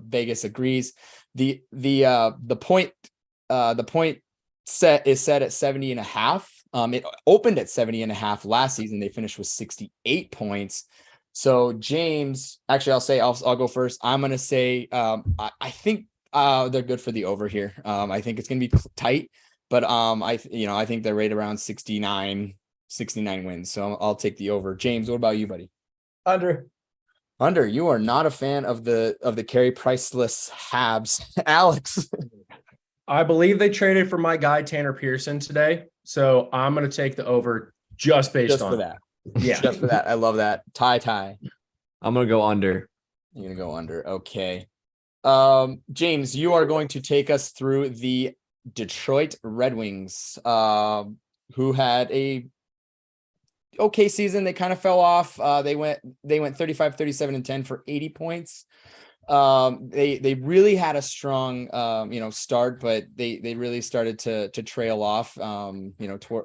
S2: Vegas agrees. The point set is set at 70.5. It opened at 70.5 last season. They finished with 68 points. So James, actually, I'll go first. I'm going to say, I think they're good for the over here. I think it's going to be tight, but I think they're right around 69 wins. So I'll take the over. James, what about you, buddy?
S3: Under.
S2: You are not a fan of the Carey Priceless Habs. Alex.
S4: I believe they traded for my guy Tanner Pearson today, so I'm going to take the over just based on
S2: that.
S4: Yeah,
S2: just for that. I love that. Ty.
S1: I'm gonna go under.
S2: You're gonna go under. Okay. James, you are going to take us through the Detroit Red Wings, who had a okay season. They kind of fell off. They went 35, 37, and 10 for 80 points. They really had a strong start, but they really started to trail off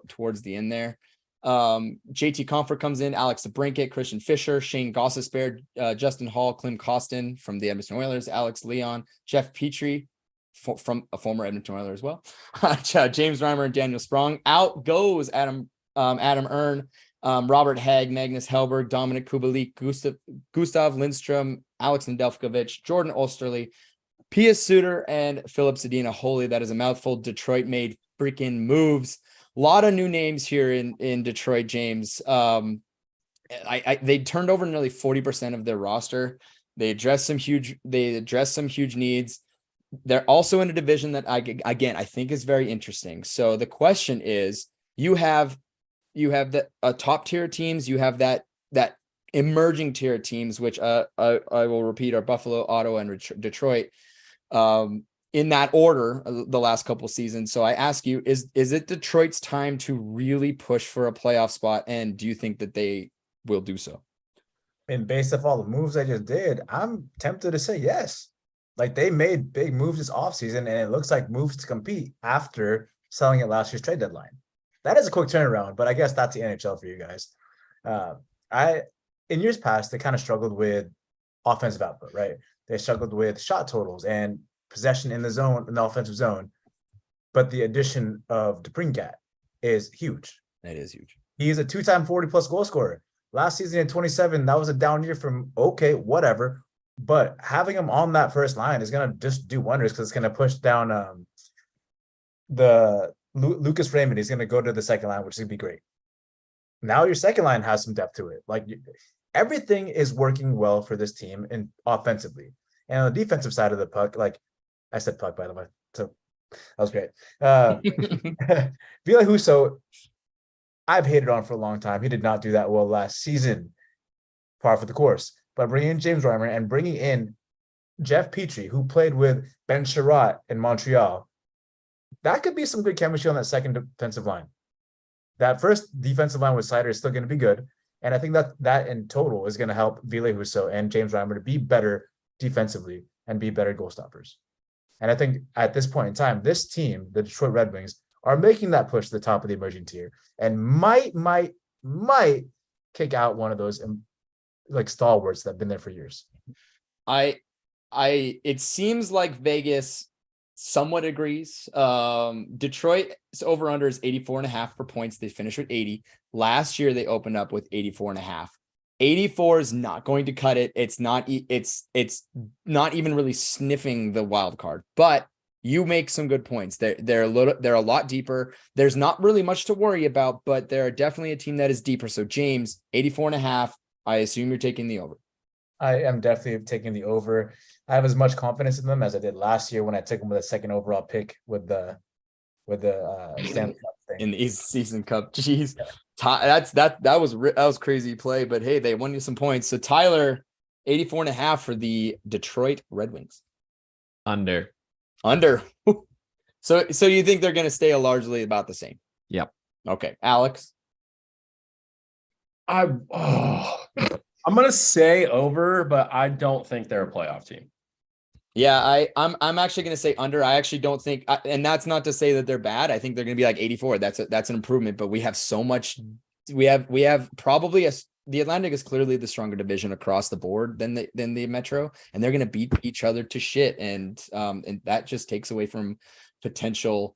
S2: towards the end there. JT Comfort comes in, Alex DeBrincat, Christian Fisher, Shane Gostisbehere, Justin Hall, Klim Kostin from the Edmonton Oilers, Alex Leon, Jeff Petrie from a former Edmonton Oiler as well, James Reimer and Daniel Sprong. Out goes Adam Adam Ern, Robert Hagg, Magnus Helberg, Dominic Kubalik, Gustav Lindstrom, Alex Nedeljkovic, Jordan Osterley, Pius Suter, and Philip Sedina. Holy, that is a mouthful. Detroit made freaking moves. A lot of new names here in Detroit, James. They turned over nearly 40% of their roster. They addressed some huge needs. They're also in a division that I think is very interesting. So the question is, you have the top tier teams, you have that emerging tier teams, which I will repeat are Buffalo, Ottawa, and Detroit, in that order the last couple seasons. So I ask you, is it Detroit's time to really push for a playoff spot? And do you think that they will do so?
S3: And based off all the moves I just did, I'm tempted to say yes. Like, they made big moves this offseason, and it looks like moves to compete after selling at last year's trade deadline. That is a quick turnaround, but I guess that's the NHL for you guys. In years past, they kind of struggled with offensive output, right? They struggled with shot totals and possession in the zone, in the offensive zone. But the addition of DeBrincat is huge.
S2: That is huge.
S3: He is a 2-time 40-plus goal scorer. Last season in 27, that was a down year from okay, whatever. But having him on that first line is going to just do wonders, because it's going to push down the Lucas Raymond. He's going to go to the second line, which is going to be great. Now your second line has some depth to it. Like, everything is working well for this team and offensively. And on the defensive side of the puck, like I said puck, by the way, so that was great. Ville Husso, I've hated on for a long time. He did not do that well last season. Par for the course. But bringing in James Reimer and bringing in Jeff Petrie, who played with Ben Sherratt in Montreal, that could be some good chemistry on that second defensive line. That first defensive line with Seider is still going to be good. And I think that in total is going to help Ville Husso and James Reimer to be better defensively and be better goal stoppers. And I think at this point in time, this team, the Detroit Red Wings, are making that push to the top of the emerging tier and might kick out one of those like stalwarts that have been there for years.
S2: It seems like Vegas somewhat agrees. Detroit's over under is 84.5 for points. They finished with 80. Last year they opened up with 84.5. 84 is not going to cut it. It's not not even really sniffing the wild card, but you make some good points. They're a lot deeper. There's not really much to worry about, but they're definitely a team that is deeper. So James, 84.5. I assume you're taking the over.
S3: I am definitely taking the over. I have as much confidence in them as I did last year when I took them with a second overall pick with the Stanley Cup thing
S2: in the East Season Cup. Jeez, yeah. That was crazy play, but hey, they won you some points. So Tyler, 84.5 for the Detroit Red Wings.
S1: Under.
S2: So you think they're going to stay largely about the same?
S1: Yep.
S2: Okay, Alex.
S4: I'm gonna say over, but I don't think they're a playoff team.
S2: Yeah, I'm actually gonna say under. I actually don't think, and that's not to say that they're bad. I think they're gonna be like 84. That's an improvement. But we have so much. We have probably the Atlantic is clearly the stronger division across the board than the Metro, and they're gonna beat each other to shit, and that just takes away from potential.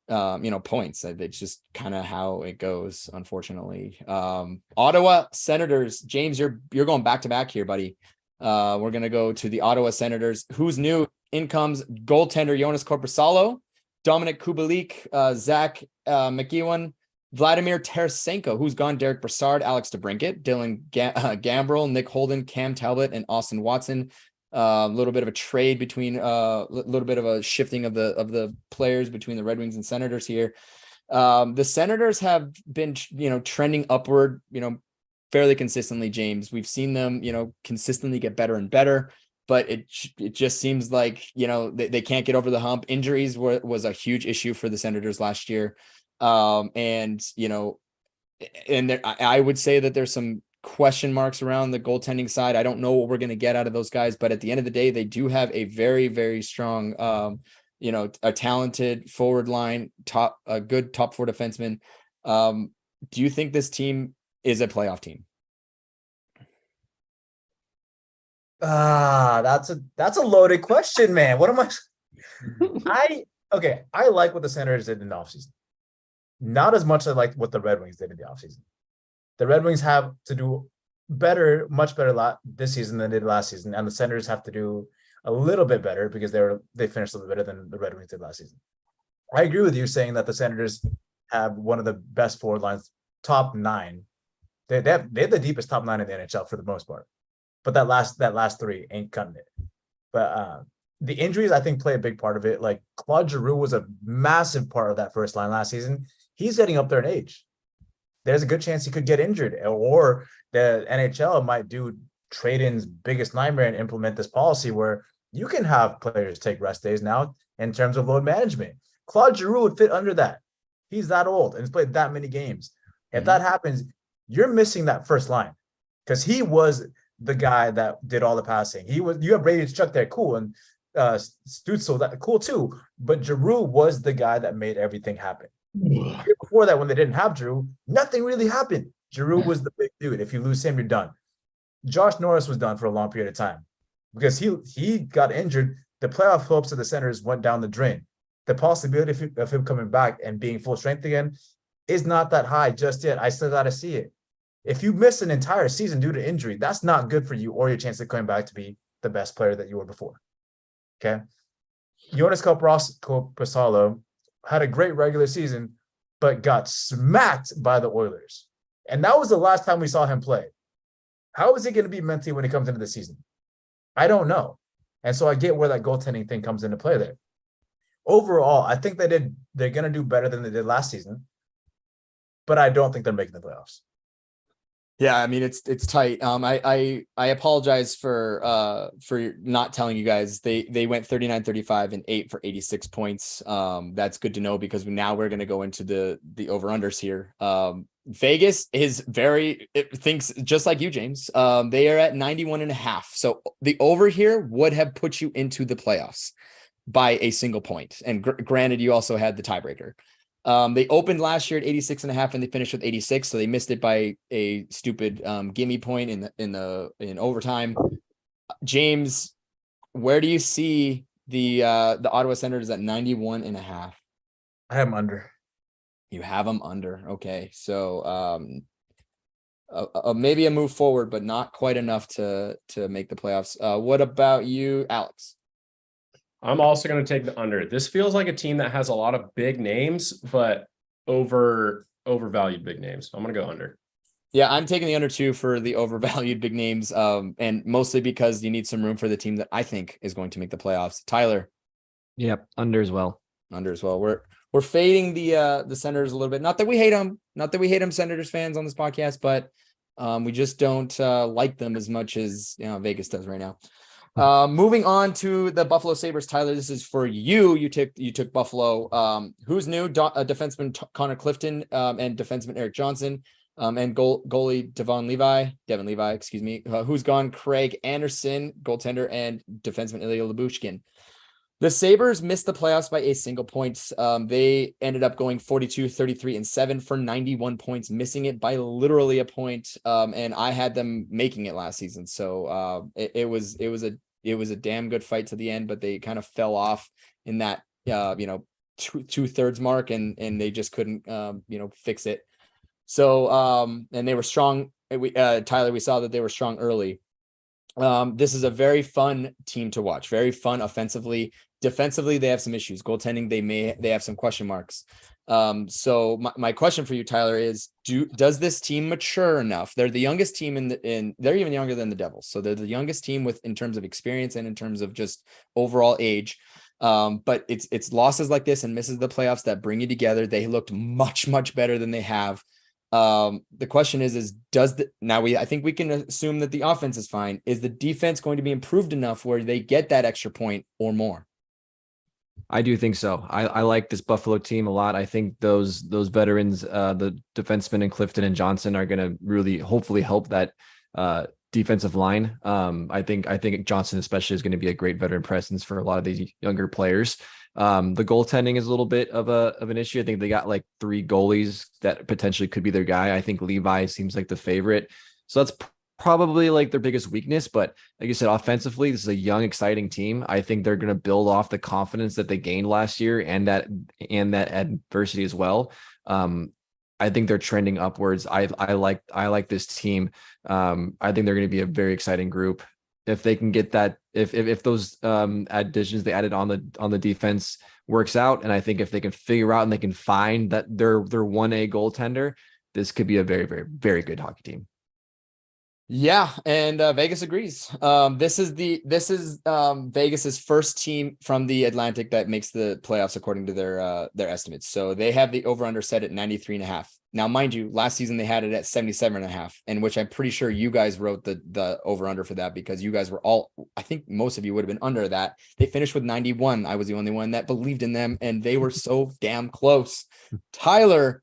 S2: Points. It's just kind of how it goes, unfortunately. Ottawa Senators. James, you're going back to back here, buddy. We're gonna go to the Ottawa Senators. Who's new? In comes goaltender Jonas Korpisalo, Dominic Kubalik, Zach McEwen, Vladimir Tarasenko, who's gone, Derek Brassard, Alex DeBrincat, Dylan Gambrell, Nick Holden, Cam Talbot, and Austin Watson. A little bit of a trade between a little bit of a shifting of the players between the Red Wings and Senators here. The Senators have been, trending upward, fairly consistently, James. We've seen them, consistently get better and better, but it just seems like, they can't get over the hump. Injuries was a huge issue for the Senators last year. I would say that there's some question marks around the goaltending side. I don't know what we're going to get out of those guys, but at the end of the day, they do have a very, very strong, a talented forward line, a good top four defenseman. Do you think this team is a playoff team?
S3: That's a loaded question, man. What am I like what the Senators did in the offseason. not as much as like what the Red Wings did in the offseason. The Red Wings have to do better, much better this season than they did last season, and the Senators have to do a little bit better because they finished a little bit better than the Red Wings did last season. I agree with you saying that the Senators have one of the best forward lines, top 9. They have the deepest top 9 in the NHL for the most part, but that last 3 ain't cutting it. But the injuries, I think, play a big part of it. Like Claude Giroux was a massive part of that first line last season. He's getting up there in age. There's a good chance he could get injured, or the NHL might do trade-in's biggest nightmare and implement this policy where you can have players take rest days now in terms of load management. Claude Giroux would fit under that. He's that old and he's played that many games. If that happens, you're missing that first line because he was the guy that did all the passing. You have Brady Tkachuk there, cool, and Stützle, that cool too. But Giroux was the guy that made everything happen. Before that, when they didn't have Giroux, nothing really happened. Giroux was the big dude. If you lose him, you're done. Josh Norris was done for a long period of time because he got injured. The playoff hopes of the Senators went down the drain. The possibility of him coming back and being full strength again is not that high just yet. I still got to see it. If you miss an entire season due to injury, that's not good for you or your chance of coming back to be the best player that you were before. Okay. Jonas Korpisalo had a great regular season, but got smacked by the Oilers. And that was the last time we saw him play. How is he going to be mentally when he comes into the season? I don't know. And so I get where that goaltending thing comes into play there. Overall, I think they're going to do better than they did last season, but I don't think they're making the playoffs.
S2: Yeah, I mean it's tight. I apologize for not telling you guys. They went 39-35 and 8 for 86 points. That's good to know because now we're going to go into the over-unders here. Vegas thinks just like you, James. They are at 91.5. So the over here would have put you into the playoffs by a single point. And granted, you also had the tiebreaker. They opened last year at 86.5 and they finished with 86. So they missed it by a stupid gimme point in overtime. James, where do you see the Ottawa Senators at 91.5?
S3: I have them under.
S2: You have them under. Okay. So maybe a move forward, but not quite enough to make the playoffs. What about you, Alex?
S4: I'm also going to take the under. This feels like a team that has a lot of big names, but overvalued big names. I'm going to go under.
S2: Yeah, I'm taking the under 2 for the overvalued big names, and mostly because you need some room for the team that I think is going to make the playoffs. Tyler.
S1: Yep, under as well.
S2: Under as well. We're fading the Senators a little bit. Not that we hate them. Not that we hate them, Senators fans on this podcast, but we just don't like them as much as Vegas does right now. Moving on to the Buffalo Sabres, Tyler, this is for you. You took Buffalo. Who's new? Defenseman Connor Clifton and defenseman Eric Johnson and goalie Devon Levi, excuse me. Who's gone? Craig Anderson, goaltender, and defenseman Ilya Lyubushkin. The Sabres missed the playoffs by a single point. They ended up going 42-33-7 for 91 points, missing it by literally a point. And I had them making it last season. So it was a damn good fight to the end, but they kind of fell off in that, 2/3 mark and they just couldn't, fix it. So, and they were strong. Tyler, we saw that they were strong early. This is a very fun team to watch, very fun offensively. Defensively, they have some issues. Goaltending, they have some question marks. So my question for you, Tyler, is does this team mature enough? They're the youngest team they're even younger than the Devils. So they're the youngest team in terms of experience and in terms of just overall age. But it's losses like this and misses the playoffs that bring you together. They looked much, much better than they have. The question is I think we can assume that the offense is fine. Is the defense going to be improved enough where they get that extra point or more?
S1: I do think so. I like this Buffalo team a lot. I think those veterans, the defensemen and Clifton and Johnson, are going to really hopefully help that defensive line. I think Johnson especially is going to be a great veteran presence for a lot of these younger players. The goaltending is a little bit of an issue. I think they got like 3 goalies that potentially could be their guy. I think Levi seems like the favorite. So that's probably like their biggest weakness. But like you said, offensively, this is a young, exciting team. I think they're going to build off the confidence that they gained last year and that adversity as well. I think they're trending upwards. I like this team. I think they're going to be a very exciting group if they can get that. If those additions they added on the defense works out, and I think if they can figure out and they can find that their 1A goaltender, this could be a very, very, very good hockey team.
S2: Yeah, and Vegas agrees. This is Vegas's first team from the Atlantic that makes the playoffs according to their estimates. So they have the over/under set at 93.5. Now, mind you, last season they had it at 77.5, and which I'm pretty sure you guys wrote the over/under for that because you guys were all, I think most of you would have been under that. They finished with 91. I was the only one that believed in them, and they were so damn close. Tyler,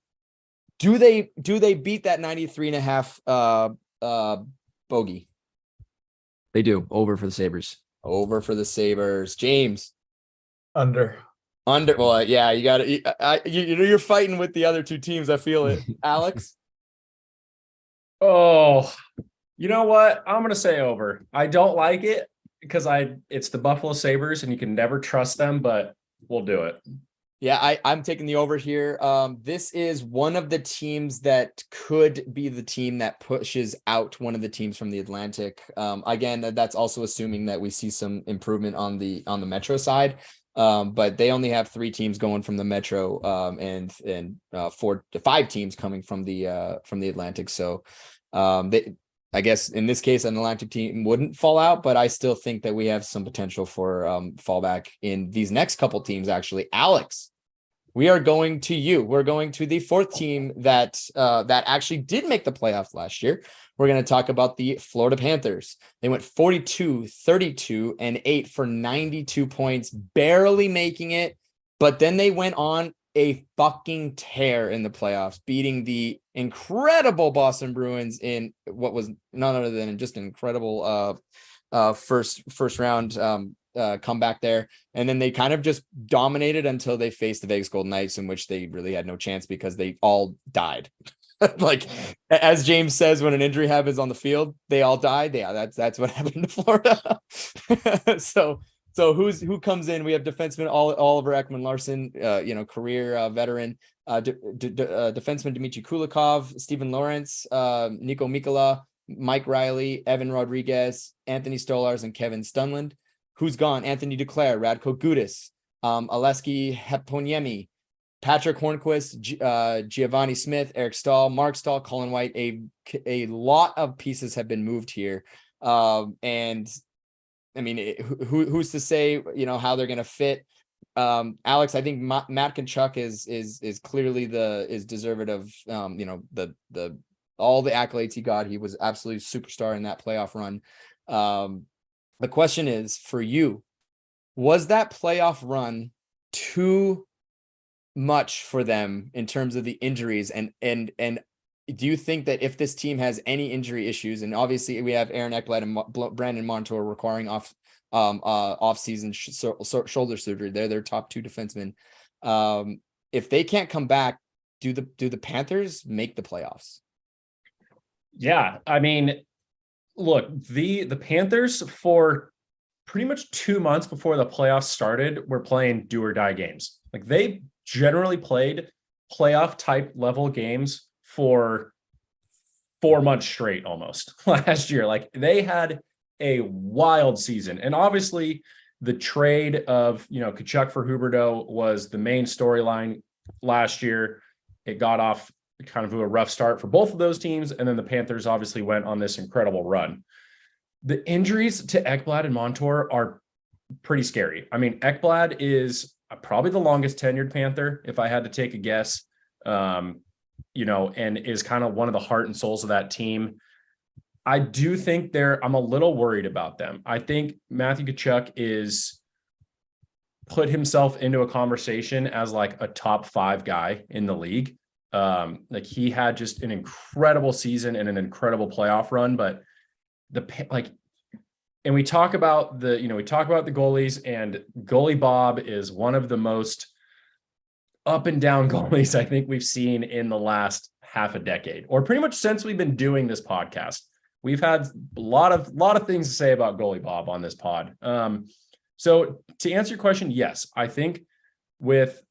S2: do they beat that 93.5 bogey?
S1: They do. Over for the Sabres.
S2: Over for the Sabres. James?
S3: Under.
S2: Well, yeah, you got it. You're fighting with the other two teams. I feel it. Alex?
S4: Oh, you know what? I'm going to say over. I don't like it because it's the Buffalo Sabres and you can never trust them, but we'll do it.
S2: Yeah, I'm taking the over here. This is one of the teams that could be the team that pushes out one of the teams from the Atlantic. Again, that's also assuming that we see some improvement on the Metro side. But they only have 3 teams going from the Metro, and 4 to 5 teams coming from the Atlantic. So, I guess in this case, an Atlantic team wouldn't fall out, but I still think that we have some potential for fallback in these next couple teams. Actually, Alex, we are going to you. We're going to the 4th team that actually did make the playoffs last year. We're going to talk about the Florida Panthers. They went 42, 32, and 8 for 92 points, barely making it. But then they went on a fucking tear in the playoffs, beating the incredible Boston Bruins in what was none other than just an incredible first round comeback there. And then they kind of just dominated until they faced the Vegas Golden Knights, in which they really had no chance because they all died. Like, as James says, when an injury happens on the field, they all died. Yeah, that's what happened to Florida. So who comes in? We have defenseman Oliver Ekman-Larsson, career veteran, defenseman Dmitry Kulikov, Steven Lawrence, Nico Mikkola, Mike Riley, Evan Rodriguez, Anthony Stolars, and Kevin Stunland. Who's gone? Anthony Duclair, Radko Gudas, Aleski Heponiemi, Patrick Hornquist, Giovanni Smith, Eric Stahl, Mark Stahl, Colin White. A lot of pieces have been moved here. And I mean, who's to say, how they're going to fit? Alex, I think Matt Tkachuk is clearly is deserved of, the all the accolades he got. He was absolutely superstar in that playoff run. The question is for you, was that playoff run too much for them in terms of the injuries? And do you think that if this team has any injury issues, and obviously we have Aaron Ekblad and Brandon Montour requiring off-season shoulder surgery, they're their top 2 defensemen. If they can't come back, do the Panthers make the playoffs?
S4: Yeah, I mean, look, the Panthers for pretty much 2 months before the playoffs started were playing do or die games. Like, they generally played playoff type level games for 4 months straight almost last year. Like, they had a wild season. And obviously the trade of, Tkachuk for Huberdeau was the main storyline last year. It got off kind of a rough start for both of those teams. And then the Panthers obviously went on this incredible run. The injuries to Ekblad and Montour are pretty scary. I mean, Ekblad is probably the longest tenured Panther, if I had to take a guess, and is kind of one of the heart and souls of that team. I do think I'm a little worried about them. I think Matthew Tkachuk is put himself into a conversation as like a top 5 guy in the league. Like, he had just an incredible season and an incredible playoff run, but and we talk about the goalies, and goalie Bob is one of the most up and down goalies I think we've seen in the last half a decade, or pretty much since we've been doing this podcast. We've had a lot of things to say about goalie Bob on this pod. So to answer your question, yes, I think with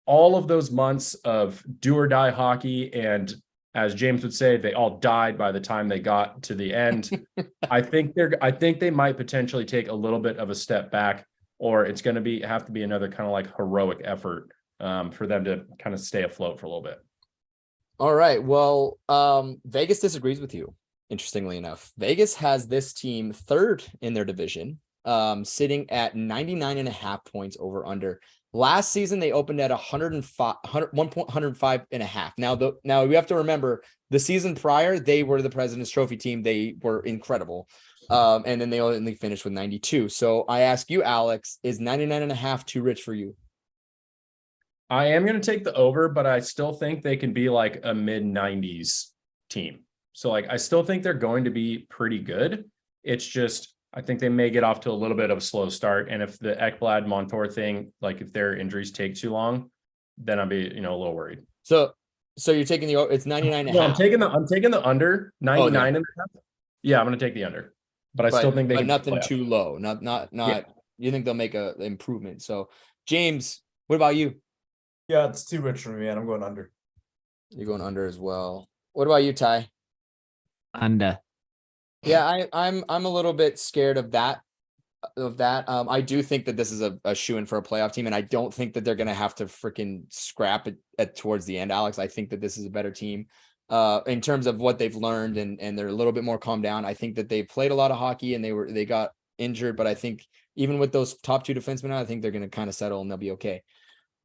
S4: all of those months of do or die hockey, and as James would say, they all died by the time they got to the end. I think they might potentially take a little bit of a step back, or it's going to have to be another kind of like heroic effort for them to kind of stay afloat for a little bit.
S2: All right. Well, Vegas disagrees with you. Interestingly enough, Vegas has this team third in their division, sitting at 99.5 points over under. Last season, they opened at 105.5. Now we have to remember the season prior, they were the President's Trophy team. They were incredible. And then they only finished with 92. So I ask you, Alex, is 99.5 too rich for you?
S4: I am going to take the over, but I still think they can be like a mid 90s team. So like, I still think they're going to be pretty good. It's just, I think they may get off to a little bit of a slow start. And if the Ekblad Montour thing, like if their injuries take too long, then I'll be, a little worried.
S2: So you're taking it's 99 and a
S4: No,
S2: half.
S4: I'm taking the under 99 and a half. Yeah, I'm going to take the under, but I still think they
S2: but
S4: can
S2: nothing too low. Not,
S4: Yeah.
S2: You think they'll make a improvement. So James, what about you?
S3: Yeah, it's too rich for me, man. I'm going under.
S2: You're going under as well. What about you, Ty?
S5: Under.
S2: Yeah, I'm a little bit scared of that. I do think that this is a shoe-in for a playoff team, and I don't think that they're going to have to freaking scrap it at towards the end, Alex. I think that this is a better team in terms of what they've learned, and they're a little bit more calmed down. I think that they've played a lot of hockey and they got injured, but I think even with those top two defensemen, I think they're going to kind of settle and they'll be okay.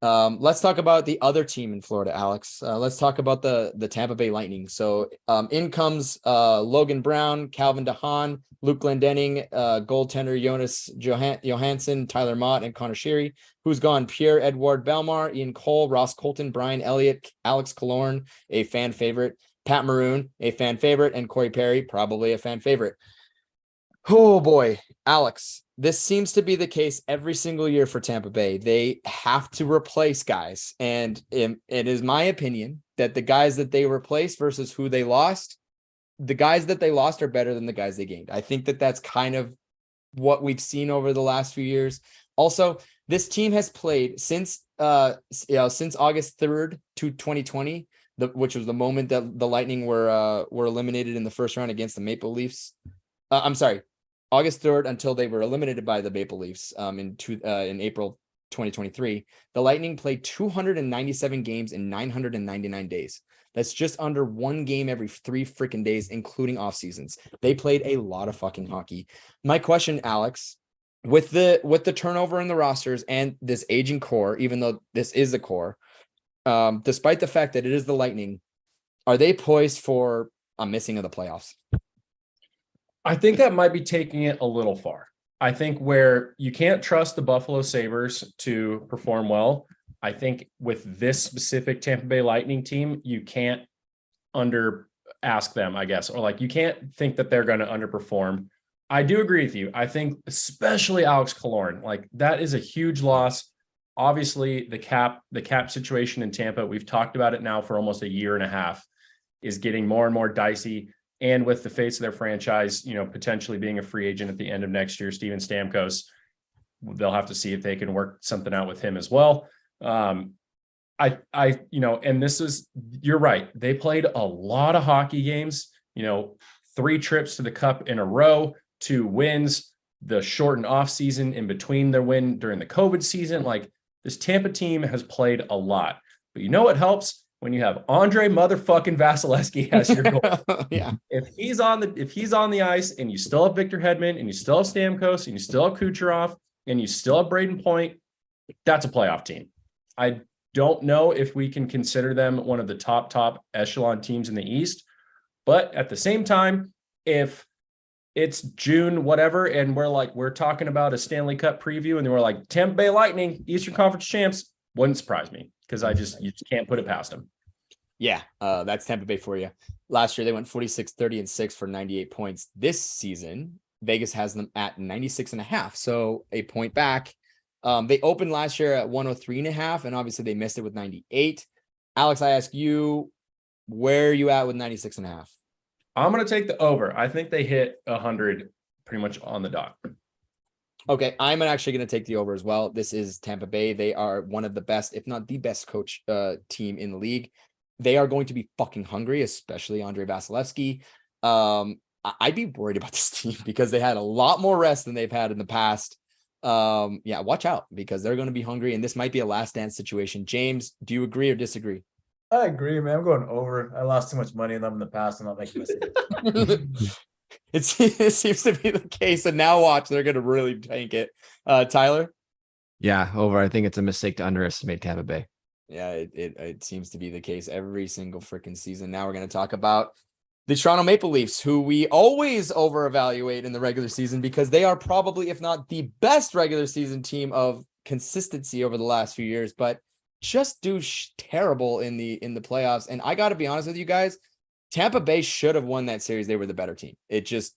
S2: Let's talk about the other team in Florida, Alex. Let's talk about the Tampa Bay Lightning. So in comes Logan Brown, Calvin DeHaan, Luke Glendening, goaltender Jonas Johansson, Tyler Mott, and Connor Sheary. Who's gone? Pierre-Edouard Bellemare, Ian Cole, Ross Colton, Brian Elliott, Alex Killorn, a fan favorite, Pat Maroon, a fan favorite, and Corey Perry, probably a fan favorite. Oh boy, Alex, this seems to be the case every single year for Tampa Bay. They have to replace guys. And it is my opinion that the guys that they replaced versus who they lost, the guys that they lost are better than the guys they gained. I think that that's kind of what we've seen over the last few years. Also, this team has played since August 3rd to 2020, which was the moment that the Lightning were eliminated in the first round against the Maple Leafs. I'm sorry, August 3rd until they were eliminated by the Maple Leafs in April 2023. The Lightning played 297 games in 999 days. That's just under one game every 3 freaking days, including off seasons. They played a lot of fucking hockey. My question, Alex, with the turnover in the rosters and this aging core, even though this is the core, despite the fact that it is the Lightning, are they poised for a missing of the playoffs?
S4: I think that might be taking it a little far. I think where you can't trust the Buffalo Sabres to perform well, I think with this specific Tampa Bay Lightning team, you can't ask them, I guess, or like you can't think that they're going to underperform. I do agree with you. I think especially Alex Killorn, like that is a huge loss. Obviously, the cap situation in Tampa, we've talked about it now for almost a year and a half, is getting more and more dicey. And with the face of their franchise, potentially being a free agent at the end of next year, Steven Stamkos, they'll have to see if they can work something out with him as well. And you're right. They played a lot of hockey games, 3 trips to the cup in a row, 2 wins, the shortened off season in between their win during the COVID season. Like this Tampa team has played a lot, but you know what helps? When you have Andre motherfucking Vasilevsky as your goal.
S2: Yeah.
S4: If he's on the ice and you still have Victor Hedman and you still have Stamkos and you still have Kucherov and you still have Braden Point, that's a playoff team. I don't know if we can consider them one of the top echelon teams in the East, but at the same time, if it's June, whatever, and we're talking about a Stanley Cup preview and we're like Tampa Bay Lightning, Eastern Conference champs, wouldn't surprise me because you just can't put it past them.
S2: Yeah, that's Tampa Bay for you. Last year, they went 46-30-6 for 98 points. This season, Vegas has them at 96.5, so a point back. They opened last year at 103.5, and obviously they missed it with 98. Alex, I ask you, where are you at with 96.5?
S4: I'm going to take the over. I think they hit 100 pretty much on the dot.
S2: Okay, I'm actually going to take the over as well. This is Tampa Bay. They are one of the best, if not the best coach team in the league. They are going to be fucking hungry, especially Andre Vasilevsky. I'd be worried about this team because they had a lot more rest than they've had in the past. Yeah, watch out because they're going to be hungry, and this might be a last dance situation. James, do you agree or disagree?
S3: I agree, man. I'm going over. I lost too much money in them in the past. I'm not making mistakes.
S2: It seems to be the case, and now watch, they're going to really tank it. Tyler?
S1: Yeah, over. I think it's a mistake to underestimate Tampa Bay.
S2: Yeah, it seems to be the case every single freaking season. Now we're going to talk about the Toronto Maple Leafs, who we always over evaluate in the regular season because they are probably, if not the best regular season team of consistency over the last few years, but just do terrible in the playoffs. And I got to be honest with you guys, Tampa Bay should have won that series. They were the better team. It just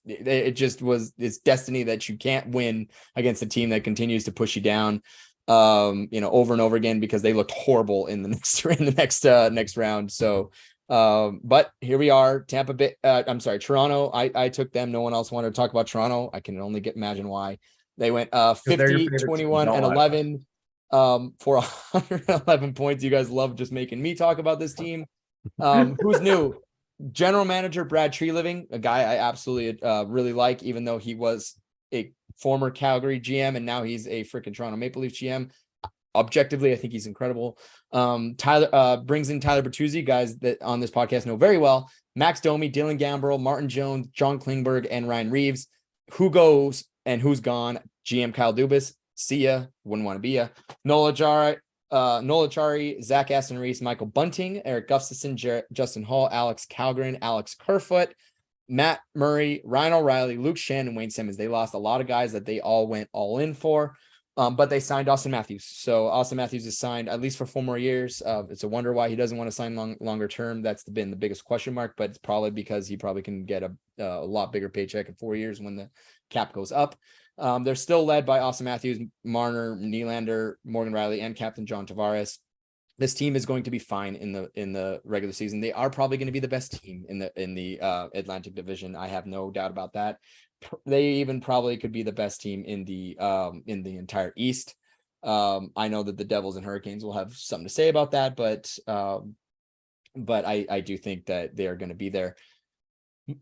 S2: was it's destiny that you can't win against a team that continues to push you down, over and over again because they looked horrible in the next round. So, but here we are, Tampa Bay. Toronto. I took them. No one else wanted to talk about Toronto. I can only imagine why. They went 50, 21, and 11 for 111 points. You guys love just making me talk about this team. Who's new? General manager Brad Treliving, a guy I absolutely really like, even though he was a former Calgary GM and now he's a freaking Toronto Maple Leaf GM. Objectively, I think he's incredible. Tyler brings in Tyler Bertuzzi, guys that on this podcast know very well. Max Domi, Dylan Gambrell, Martin Jones, John Klingberg, and Ryan Reeves. Who goes and who's gone? GM Kyle Dubas. See ya. Wouldn't want to be ya. Nola Chari, Zach Aston Reese, Michael Bunting, Eric Gustafson, Justin Hall, Alex Calgren, Alex Kerfoot, Matt Murray, Ryan O'Reilly, Luke Shannon, Wayne Simmons. They lost a lot of guys that they all went all in for, but they signed Austin Matthews. So Austin Matthews is signed at least for 4 more years. It's a wonder why he doesn't want to sign longer term. That's been the biggest question mark, but it's probably because he probably can get a lot bigger paycheck in 4 years when the cap goes up. They're still led by Austin Matthews, Marner, Nylander, Morgan Riley, and Captain John Tavares. This team is going to be fine in the regular season. They are probably going to be the best team in the Atlantic Division. I have no doubt about that. They even probably could be the best team in the entire East. I know that the Devils and Hurricanes will have something to say about that, but I do think that they are going to be there.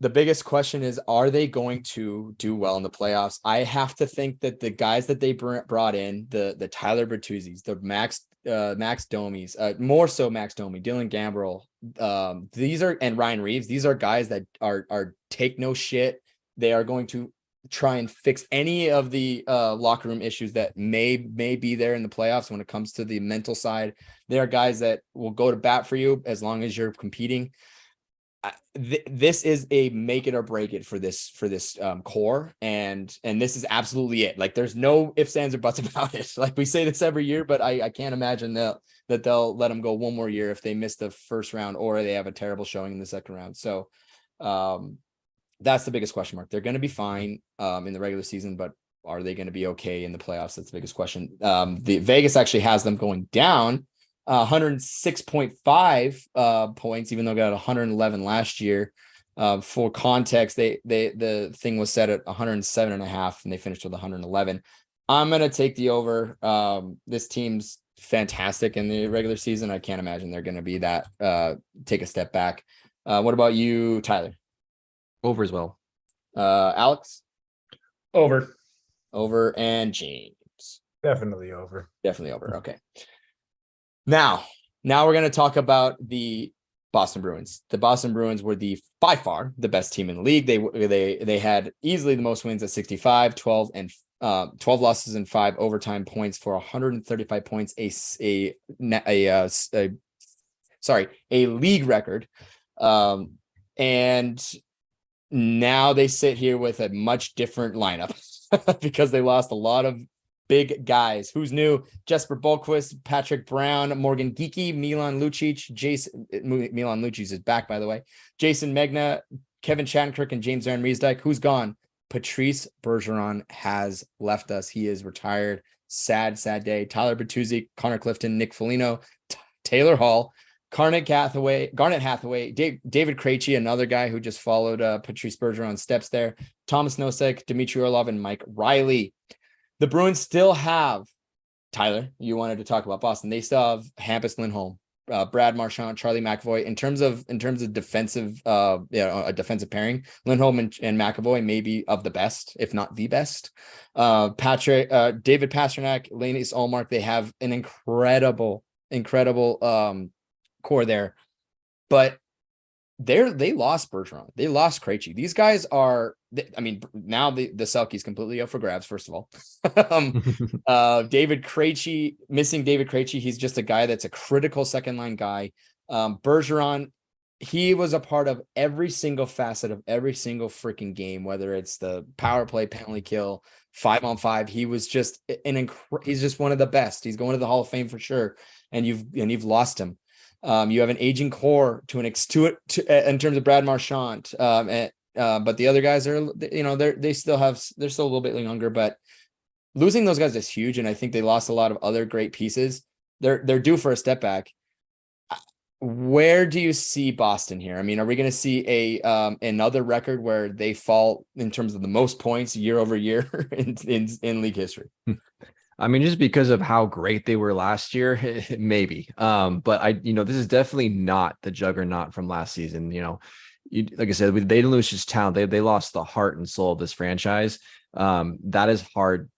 S2: The biggest question is, are they going to do well in the playoffs? I have to think that the guys that they brought in, the Tyler Bertuzzis, the Max Domis, more so Max Domi, Dylan Gambrell, and Ryan Reeves, these are guys that are take no shit. They are going to try and fix any of the locker room issues that may be there in the playoffs when it comes to the mental side. They are guys that will go to bat for you as long as you're competing. This is a make it or break it for this core, and this is absolutely it. Like, there's no ifs, ands, or buts about it. Like, we say this every year, but I can't imagine that they'll let them go one more year if they miss the first round or they have a terrible showing in the second round. So that's the biggest question mark. They're going to be fine in the regular season, but are they going to be okay in the playoffs? That's the biggest question. The Vegas actually has them going down 106.5 points, even though they got 111 last year. For context, the thing was set at 107.5 and they finished with 111. I'm going to take the over. This team's fantastic in the regular season. I can't imagine they're going to be that take a step back. What about you, Tyler?
S1: Over as well.
S2: Alex?
S4: Over.
S2: And James?
S3: Definitely over.
S2: Okay. Now we're going to talk about the Boston Bruins. The Boston Bruins were by far the best team in the league. They had easily the most wins at 65, 12 losses and 5 overtime points for 135 points, a league record. And now they sit here with a much different lineup because they lost a lot of big guys. Who's new? Jesper Bohlquist, Patrick Brown, Morgan Geekie, Milan Lucic, Milan Lucic is back, by the way. Jason Megna, Kevin Shattenkirk, and James Van Riemsdyk. Who's gone? Patrice Bergeron has left us. He is retired. Sad day. Tyler Bertuzzi, Connor Clifton, Nick Foligno, Taylor Hall, Garnet Hathaway, David Krejci, another guy who just followed Patrice Bergeron's steps there. Thomas Nosek, Dmitry Orlov, and Mike Riley. The Bruins still have, Tyler, you wanted to talk about Boston. They still have Hampus Lindholm, Brad Marchand, Charlie McAvoy. In terms of defensive, a defensive pairing, Lindholm and McAvoy may be of the best, if not the best. David Pastrnak, Linus Ullmark, they have an incredible core there, but they lost Bergeron. They lost Krejci. These guys are, I mean, now the Selke's completely up for grabs, first of all. David Krejci, missing David Krejci. He's just a guy that's a critical second line guy. Bergeron, he was a part of every single facet of every single freaking game, whether it's the power play, penalty kill, 5-on-5. He was just he's just one of the best. He's going to the Hall of Fame for sure. And you've lost him. You have an aging core in terms of Brad Marchand, but the other guys are, they're still a little bit younger, but losing those guys is huge. And I think they lost a lot of other great pieces. They're due for a step back. Where do you see Boston here? I mean, are we going to see another record where they fall in terms of the most points year over year in league history?
S1: I mean, just because of how great they were last year, maybe. But this is definitely not the juggernaut from last season. Like I said, they didn't lose just talent. They lost the heart and soul of this franchise. That is hard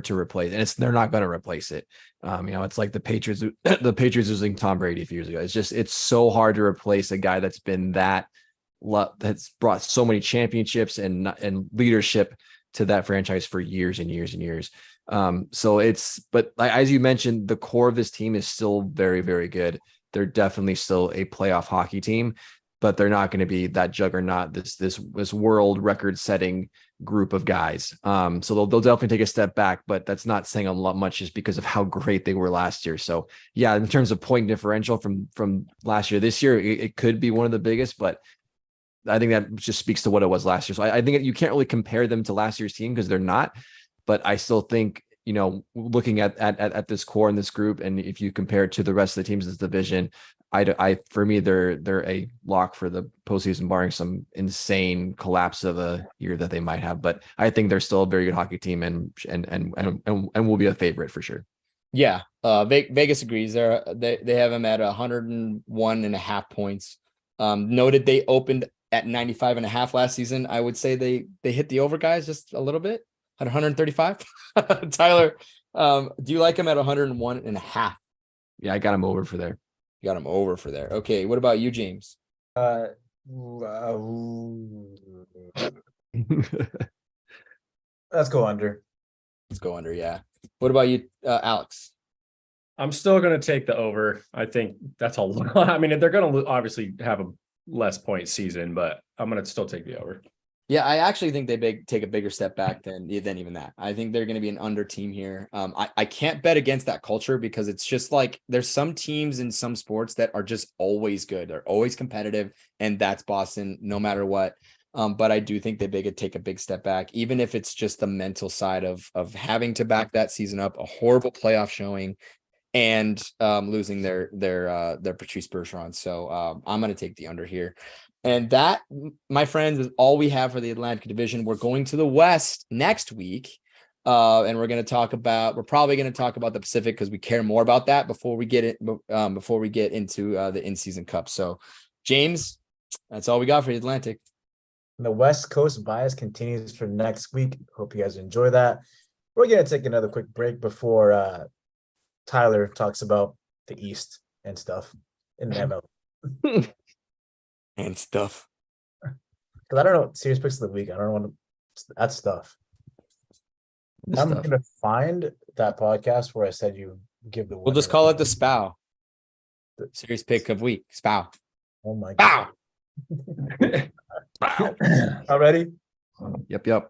S1: to replace, and they're not going to replace it. It's like the Patriots losing Tom Brady a few years ago. It's so hard to replace a guy that's been that's brought so many championships and leadership to that franchise for years and years and years. But as you mentioned, the core of this team is still very, very good. They're definitely still a playoff hockey team, but they're not going to be that juggernaut, this world record setting group of guys. So they'll definitely take a step back, but that's not saying a lot much just because of how great they were last year. So yeah, in terms of point differential from last year, this year, it could be one of the biggest, but I think that just speaks to what it was last year. So I think you can't really compare them to last year's team because they're not. But I still think, looking at this core in this group, and if you compare it to the rest of the teams in this division, for me, they're a lock for the postseason, barring some insane collapse of a year that they might have. But I think they're still a very good hockey team, and will be a favorite for sure.
S2: Yeah, Vegas agrees. They have them at 101.5 points. Noted they opened at 95.5 last season. I would say they hit the over guys just a little bit. At 135. Tyler, do you like him at 101.5?
S1: Yeah, I got him over for there.
S2: You got him over for there. Okay, what about you, James?
S3: Let's go under.
S2: Let's go under, yeah. What about you, Alex?
S4: I'm still going to take the over. I think that's a lot. I mean, they're going to obviously have a less point season, but I'm going to still take the over.
S2: Yeah, I actually think they take a bigger step back than even that. I think they're going to be an under team here. I can't bet against that culture because it's just like there's some teams in some sports that are just always good. They're always competitive, and that's Boston no matter what. But I do think they take a big step back, even if it's just the mental side of having to back that season up, a horrible playoff showing, and losing their Patrice Bergeron. So I'm going to take the under here. And that, my friends, is all we have for the Atlantic Division. We're going to the West next week, and we're probably going to talk about the Pacific because we care more about that before we get into the in-season cup. So, James, that's all we got for the Atlantic.
S3: The West Coast bias continues for next week. Hope you guys enjoy that. We're going to take another quick break before Tyler talks about the East and stuff in the ML.
S2: And stuff.
S3: Because I don't know, serious picks of the week. I don't know that stuff. I'm going to find that podcast where I said you give the.
S2: We'll just call it the SPOW. Serious pick of week. SPOW.
S3: Oh my God. All ready?
S1: Yep.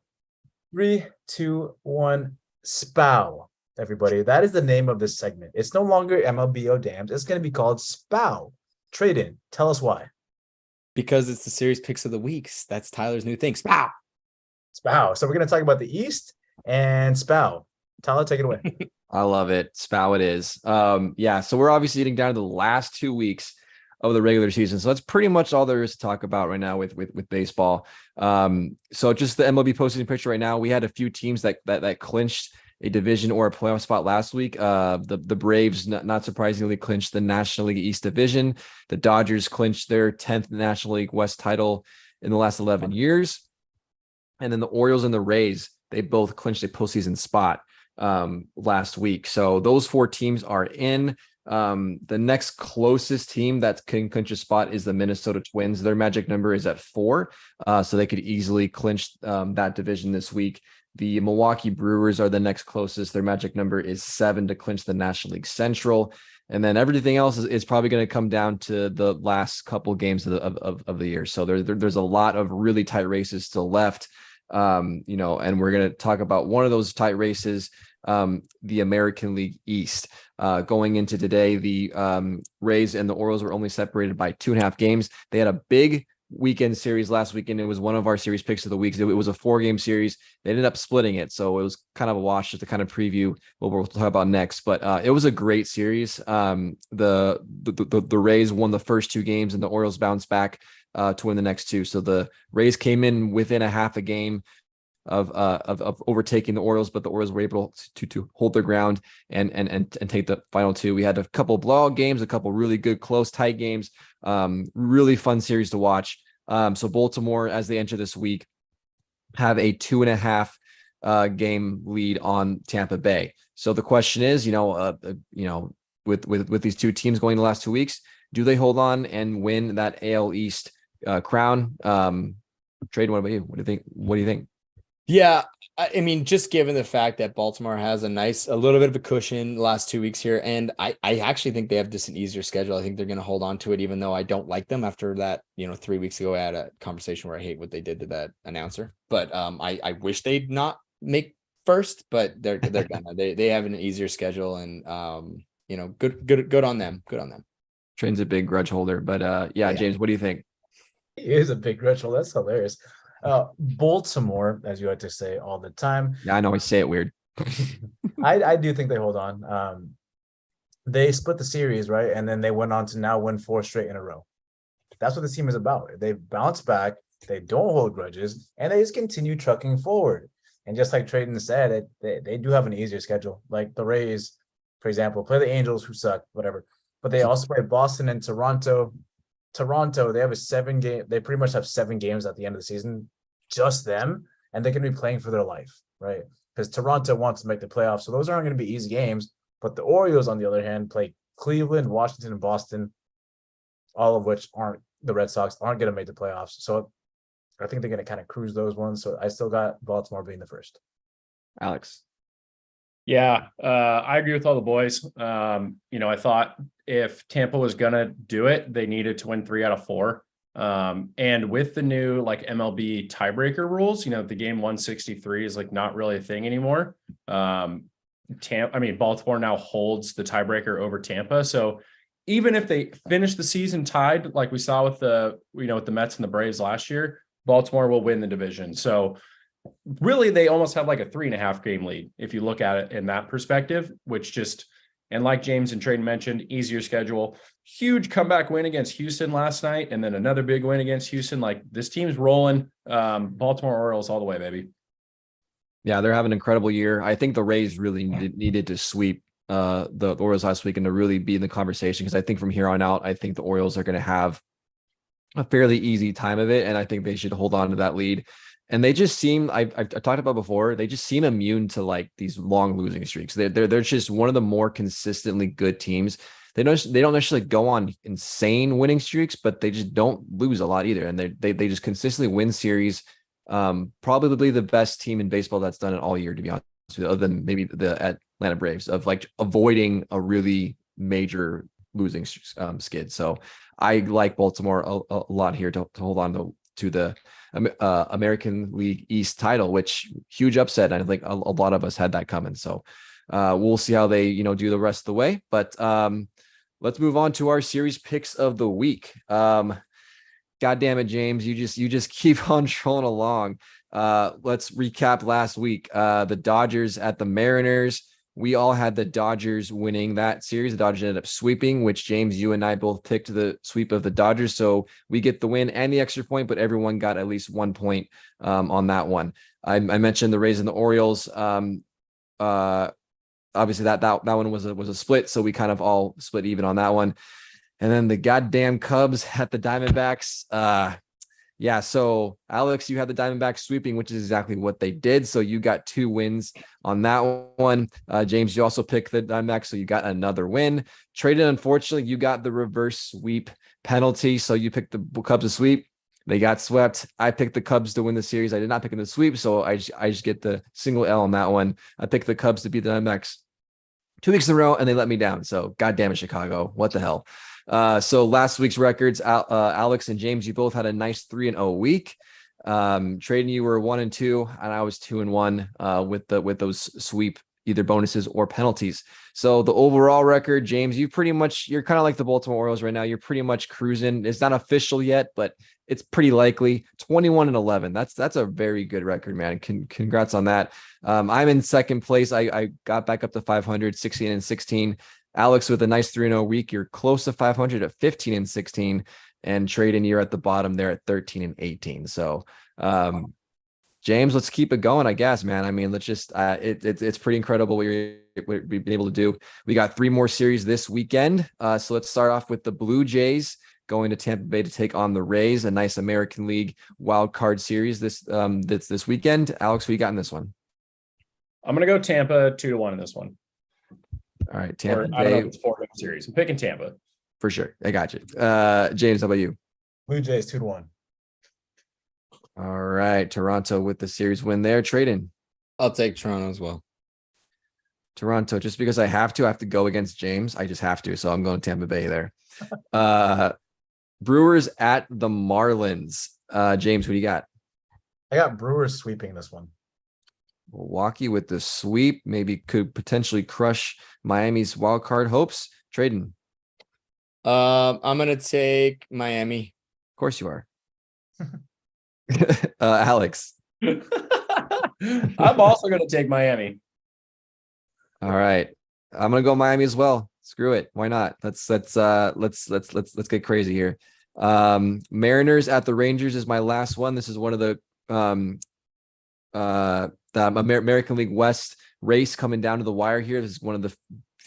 S3: 3, 2, 1. SPOW. Everybody, that is the name of this segment. It's no longer MLBO Dams. It's going to be called SPOW. Trade in. Tell us why.
S2: Because it's the series picks of the weeks. That's Tyler's new thing. SPOW.
S3: So we're going to talk about the East and SPOW. Tyler, take it away.
S1: I love it. SPOW it is. So we're obviously getting down to the last 2 weeks of the regular season. So that's pretty much all there is to talk about right now with baseball. So just the MLB postseason picture right now, we had a few teams that clinched a division or a playoff spot last week. The Braves, not surprisingly, clinched the National League East division. The Dodgers clinched their 10th National League West title in the last 11 years. And then the Orioles and the Rays, they both clinched a postseason spot last week. So those 4 teams are in. The next closest team that can clinch a spot is the Minnesota Twins. Their magic number is at 4. So they could easily clinch that division this week. The Milwaukee Brewers are the next closest. Their magic number is 7 to clinch the National League Central. And then everything else is probably going to come down to the last couple games of the year. So there's a lot of really tight races still left. And we're going to talk about one of those tight races, the American League East. Going into today, the Rays and the Orioles were only separated by 2.5 games. They had a big weekend series last weekend. It was one of our series picks of the week. It was a 4-game series. They ended up splitting it, so it was kind of a wash, just to kind of preview what we'll talk about next. But it was a great series. The Rays won the first 2 games, and the Orioles bounced back to win the next 2. So the Rays came in within a half a game of overtaking the Orioles, but the Orioles were able to hold their ground and take the final 2. We had a couple blowout games, a couple really good close tight games, really fun series to watch. So Baltimore, as they enter this week, have a 2.5 game lead on Tampa Bay. So the question is, with these 2 teams going the last 2 weeks, do they hold on and win that AL East crown? Trade, what about you? What do you think?
S2: Yeah, I mean, just given the fact that Baltimore has a little bit of a cushion the last 2 weeks here, and I actually think they have just an easier schedule. I think they're going to hold on to it, even though I don't like them after that. 3 weeks ago, I had a conversation where I hate what they did to that announcer, but I wish they'd not make first, but they're gonna. They have an easier schedule, and good on them. Good on them.
S1: Train's a big grudge holder, but yeah, James, what do you think?
S3: He is a big grudge holder. That's hilarious. Baltimore, as you like to say all the time.
S1: Yeah, I know I say it weird.
S3: I do think they hold on. They split the series, right? And then they went on to now win 4 straight in a row. That's what this team is about. They bounce back, they don't hold grudges, and they just continue trucking forward. And just like Trayden said, they do have an easier schedule. Like the Rays, for example, play the Angels, who suck, whatever. But they also play Boston and Toronto. Toronto, they have a 7-game. They pretty much have 7 games at the end of the season, just them, and they're going to be playing for their life, right? Because Toronto wants to make the playoffs, so those aren't going to be easy games. But the Orioles, on the other hand, play Cleveland, Washington, and Boston, all of which aren't the Red Sox, aren't going to make the playoffs. So I think they're going to kind of cruise those ones. So I still got Baltimore being the first.
S1: Alex.
S4: Yeah, I agree with all the boys. I thought if Tampa was going to do it, they needed to win 3 out of 4. And with the new MLB tiebreaker rules, the game 163 is not really a thing anymore. Baltimore now holds the tiebreaker over Tampa. So even if they finish the season tied, like we saw with with the Mets and the Braves last year, Baltimore will win the division. So really, they almost have a 3.5 game lead if you look at it in that perspective, and like James and Trayden mentioned, easier schedule, huge comeback win against Houston last night, and then another big win against Houston. This team's rolling. Baltimore Orioles all the way, baby.
S1: Yeah, they're having an incredible year. I think the Rays really needed to sweep the Orioles last week and to really be in the conversation, because I think from here on out, I think the Orioles are going to have a fairly easy time of it, and I think they should hold on to that lead. And they just seem, I've talked about before, they just seem immune to these long losing streaks. They're just one of the more consistently good teams. They don't necessarily go on insane winning streaks, but they just don't lose a lot either. And they just consistently win series. Probably the best team in baseball that's done it all year, to be honest with you, other than maybe the Atlanta Braves, of avoiding a really major losing skid. So I like Baltimore a lot here to hold on to the American League East title, which huge upset. And I think a lot of us had that coming. So we'll see how they, do the rest of the way. But let's move on to our series picks of the week. God damn it, James, you just keep on trolling along. Let's recap last week. The Dodgers at the Mariners. We all had the Dodgers winning that series. The Dodgers ended up sweeping, which James, you and I both picked the sweep of the Dodgers. So we get the win and the extra point, but everyone got at least 1 point on that one. I mentioned the Rays and the Orioles. obviously that one was a split, so we kind of all split even on that one. And then the goddamn Cubs at the Diamondbacks. Yeah, so Alex, you had the Diamondbacks sweeping, which is exactly what they did. So you got 2 wins on that one. James, you also picked the Diamondbacks, so you got another win. Traded, unfortunately, you got the reverse sweep penalty, so you picked the Cubs to sweep. They got swept. I picked the Cubs to win the series. I did not pick them to sweep, so I just get the single L on that one. I picked the Cubs to beat the Diamondbacks 2 weeks in a row, and they let me down. So, goddamn it, Chicago, what the hell? So last week's records, Alex and James, you both had a nice 3-0 week. Trading, you were 1-2, and I was 2-1 with those sweep either bonuses or penalties. So the overall record, James, you're kind of like the Baltimore Orioles right now. You're pretty much cruising. It's not official yet, but it's pretty likely 21-11. That's a very good record, man. Congrats on that. I'm in second place. I got back up to 500, 16-16. Alex with a nice 3-0 week. You're close to 500 at 15-16, and Trading, you're at the bottom there at 13-18. So, James, let's keep it going, I guess, man. I mean, let's just, it's pretty incredible what we've been able to do. We got 3 more series this weekend. So let's start off with the Blue Jays going to Tampa Bay to take on the Rays, a nice American League wild card series this weekend. Alex, what you got in this one?
S4: I'm going to go Tampa 2-1 in this one.
S1: All right. Tampa Bay.
S4: I don't know if it's 4-game series. I'm picking Tampa.
S1: For sure. I got you. James, how about you?
S3: Blue Jays 2-1.
S1: All right. Toronto with the series win there. Trading.
S2: I'll take Toronto as well.
S1: Toronto, just because I have to go against James. I just have to. So I'm going Tampa Bay there. Brewers at the Marlins. James, what do you got?
S3: I got Brewers sweeping this one.
S1: Milwaukee with the sweep, maybe could potentially crush Miami's wild card hopes. Trading.
S2: I'm gonna take Miami.
S1: Of course you are. Alex.
S4: I'm also going to take Miami.
S1: All right. I'm going to go Miami as well. Screw it. Why not? Let's get crazy here. Mariners at the Rangers is my last one. This is one of the American League West race coming down to the wire here. This is one of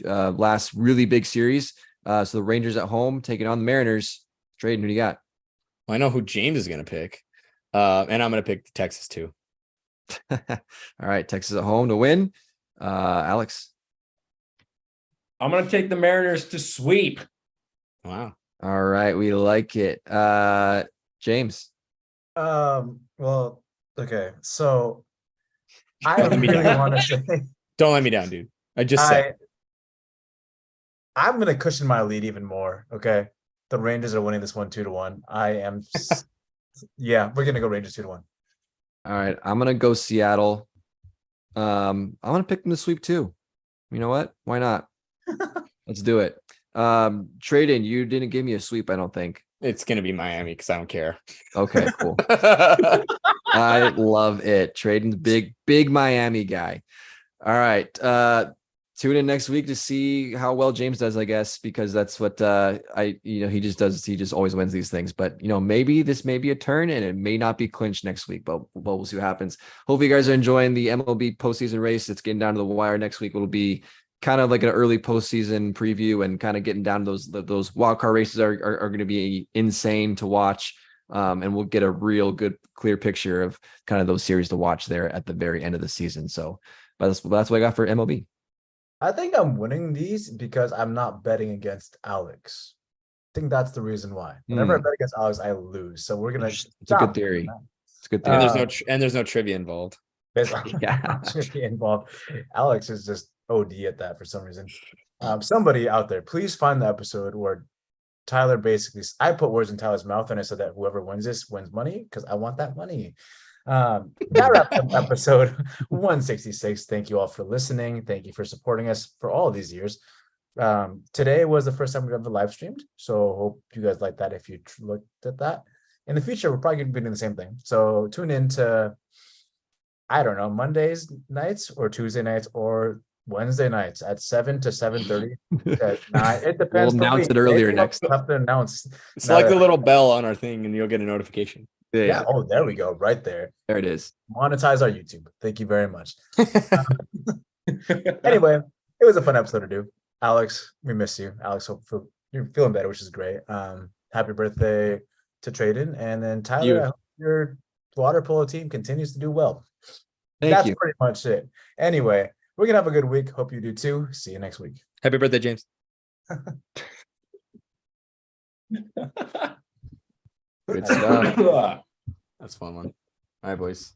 S1: the last really big series. So the Rangers at home taking on the Mariners. Trading, who do you got?
S2: Well, I know who James is going to pick. And I'm going to pick Texas too.
S1: All right. Texas at home to win. Alex.
S4: I'm going to take the Mariners to sweep.
S2: Wow.
S1: All right. We like it. James.
S3: Well, okay. So I really want to say,
S2: don't let me down, dude. I just said
S3: I'm going to cushion my lead even more. Okay. The Rangers are winning this one 2-1. Yeah, we're going to go Rangers 2-1.
S1: All right. I'm going to go Seattle. I'm going to pick them to sweep too. You know what? Why not? Let's do it. Trading, you didn't give me a sweep, I don't think.
S2: it's going to be Miami because I don't care.
S1: Okay, cool. I love it. Trading's big Miami guy. All right. Tune in next week to see how well James does, I guess, because that's what he just does. He just always wins these things. But maybe this may be a turn and it may not be clinched next week, but we'll see what happens. Hopefully you guys are enjoying the MLB postseason race. It's getting down to the wire. Next week it'll be kind of like an early postseason preview and kind of getting down to those wild card races are going to be insane to watch. And we'll get a real good, clear picture of kind of those series to watch there at the very end of the season. So that's what I got for MLB.
S3: I think I'm winning these because I'm not betting against Alex. I think that's the reason why. Whenever I bet against Alex, I lose. So we're gonna.
S1: It's a good theory. It's a good theory.
S2: And there's no trivia involved.
S3: Yeah, trivia involved. Alex is just OD at that for some reason. Somebody out there, please find the episode where Tyler I put words in Tyler's mouth and I said that whoever wins this wins money because I want that money. That wraps up episode 166. Thank you all for listening. Thank you for supporting us for all these years. Today was the first time we've ever live streamed, so hope you guys like that. If you looked at that in the future, we're probably going to be doing the same thing. So tune in to, I don't know, Mondays nights or Tuesday nights or Wednesday nights at 7 to 7:30. It depends.
S1: We'll announce it earlier next.
S3: Have to announce.
S2: It's like the little bell on our thing, and you'll get a notification.
S3: Yeah. Oh, there we go. Right there.
S1: There it is.
S3: Monetize our YouTube. Thank you very much. Anyway, it was a fun episode to do. Alex, we miss you. Alex, hope you're feeling better, which is great. Happy birthday to Traden. And then Tyler,
S2: You.
S3: I hope your water polo team continues to do well.
S1: Thank
S3: That's
S1: you.
S3: pretty much it. Anyway, we're gonna have a good week. Hope you do too. See you next week.
S2: Happy birthday, James.
S1: Good stuff.
S2: That's a fun one. All right, boys.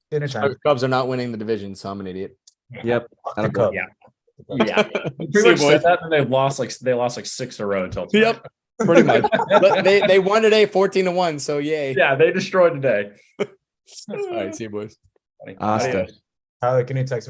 S3: Dinner time.
S2: Cubs are not winning the division, so I'm an idiot.
S1: Yep.
S3: Fuck
S1: That'll
S3: the
S1: go.
S3: Cubs.
S4: Yeah. Yeah. You
S2: See
S4: pretty
S2: you,
S4: much
S2: boys.
S4: said that, and they lost like 6 in a row until tonight.
S2: Yep. Pretty much. But they won today 14-1, so yay.
S4: Yeah, they destroyed today.
S2: All right, see you, boys.
S1: Asta.
S4: Adios.
S3: Tyler, can you text me?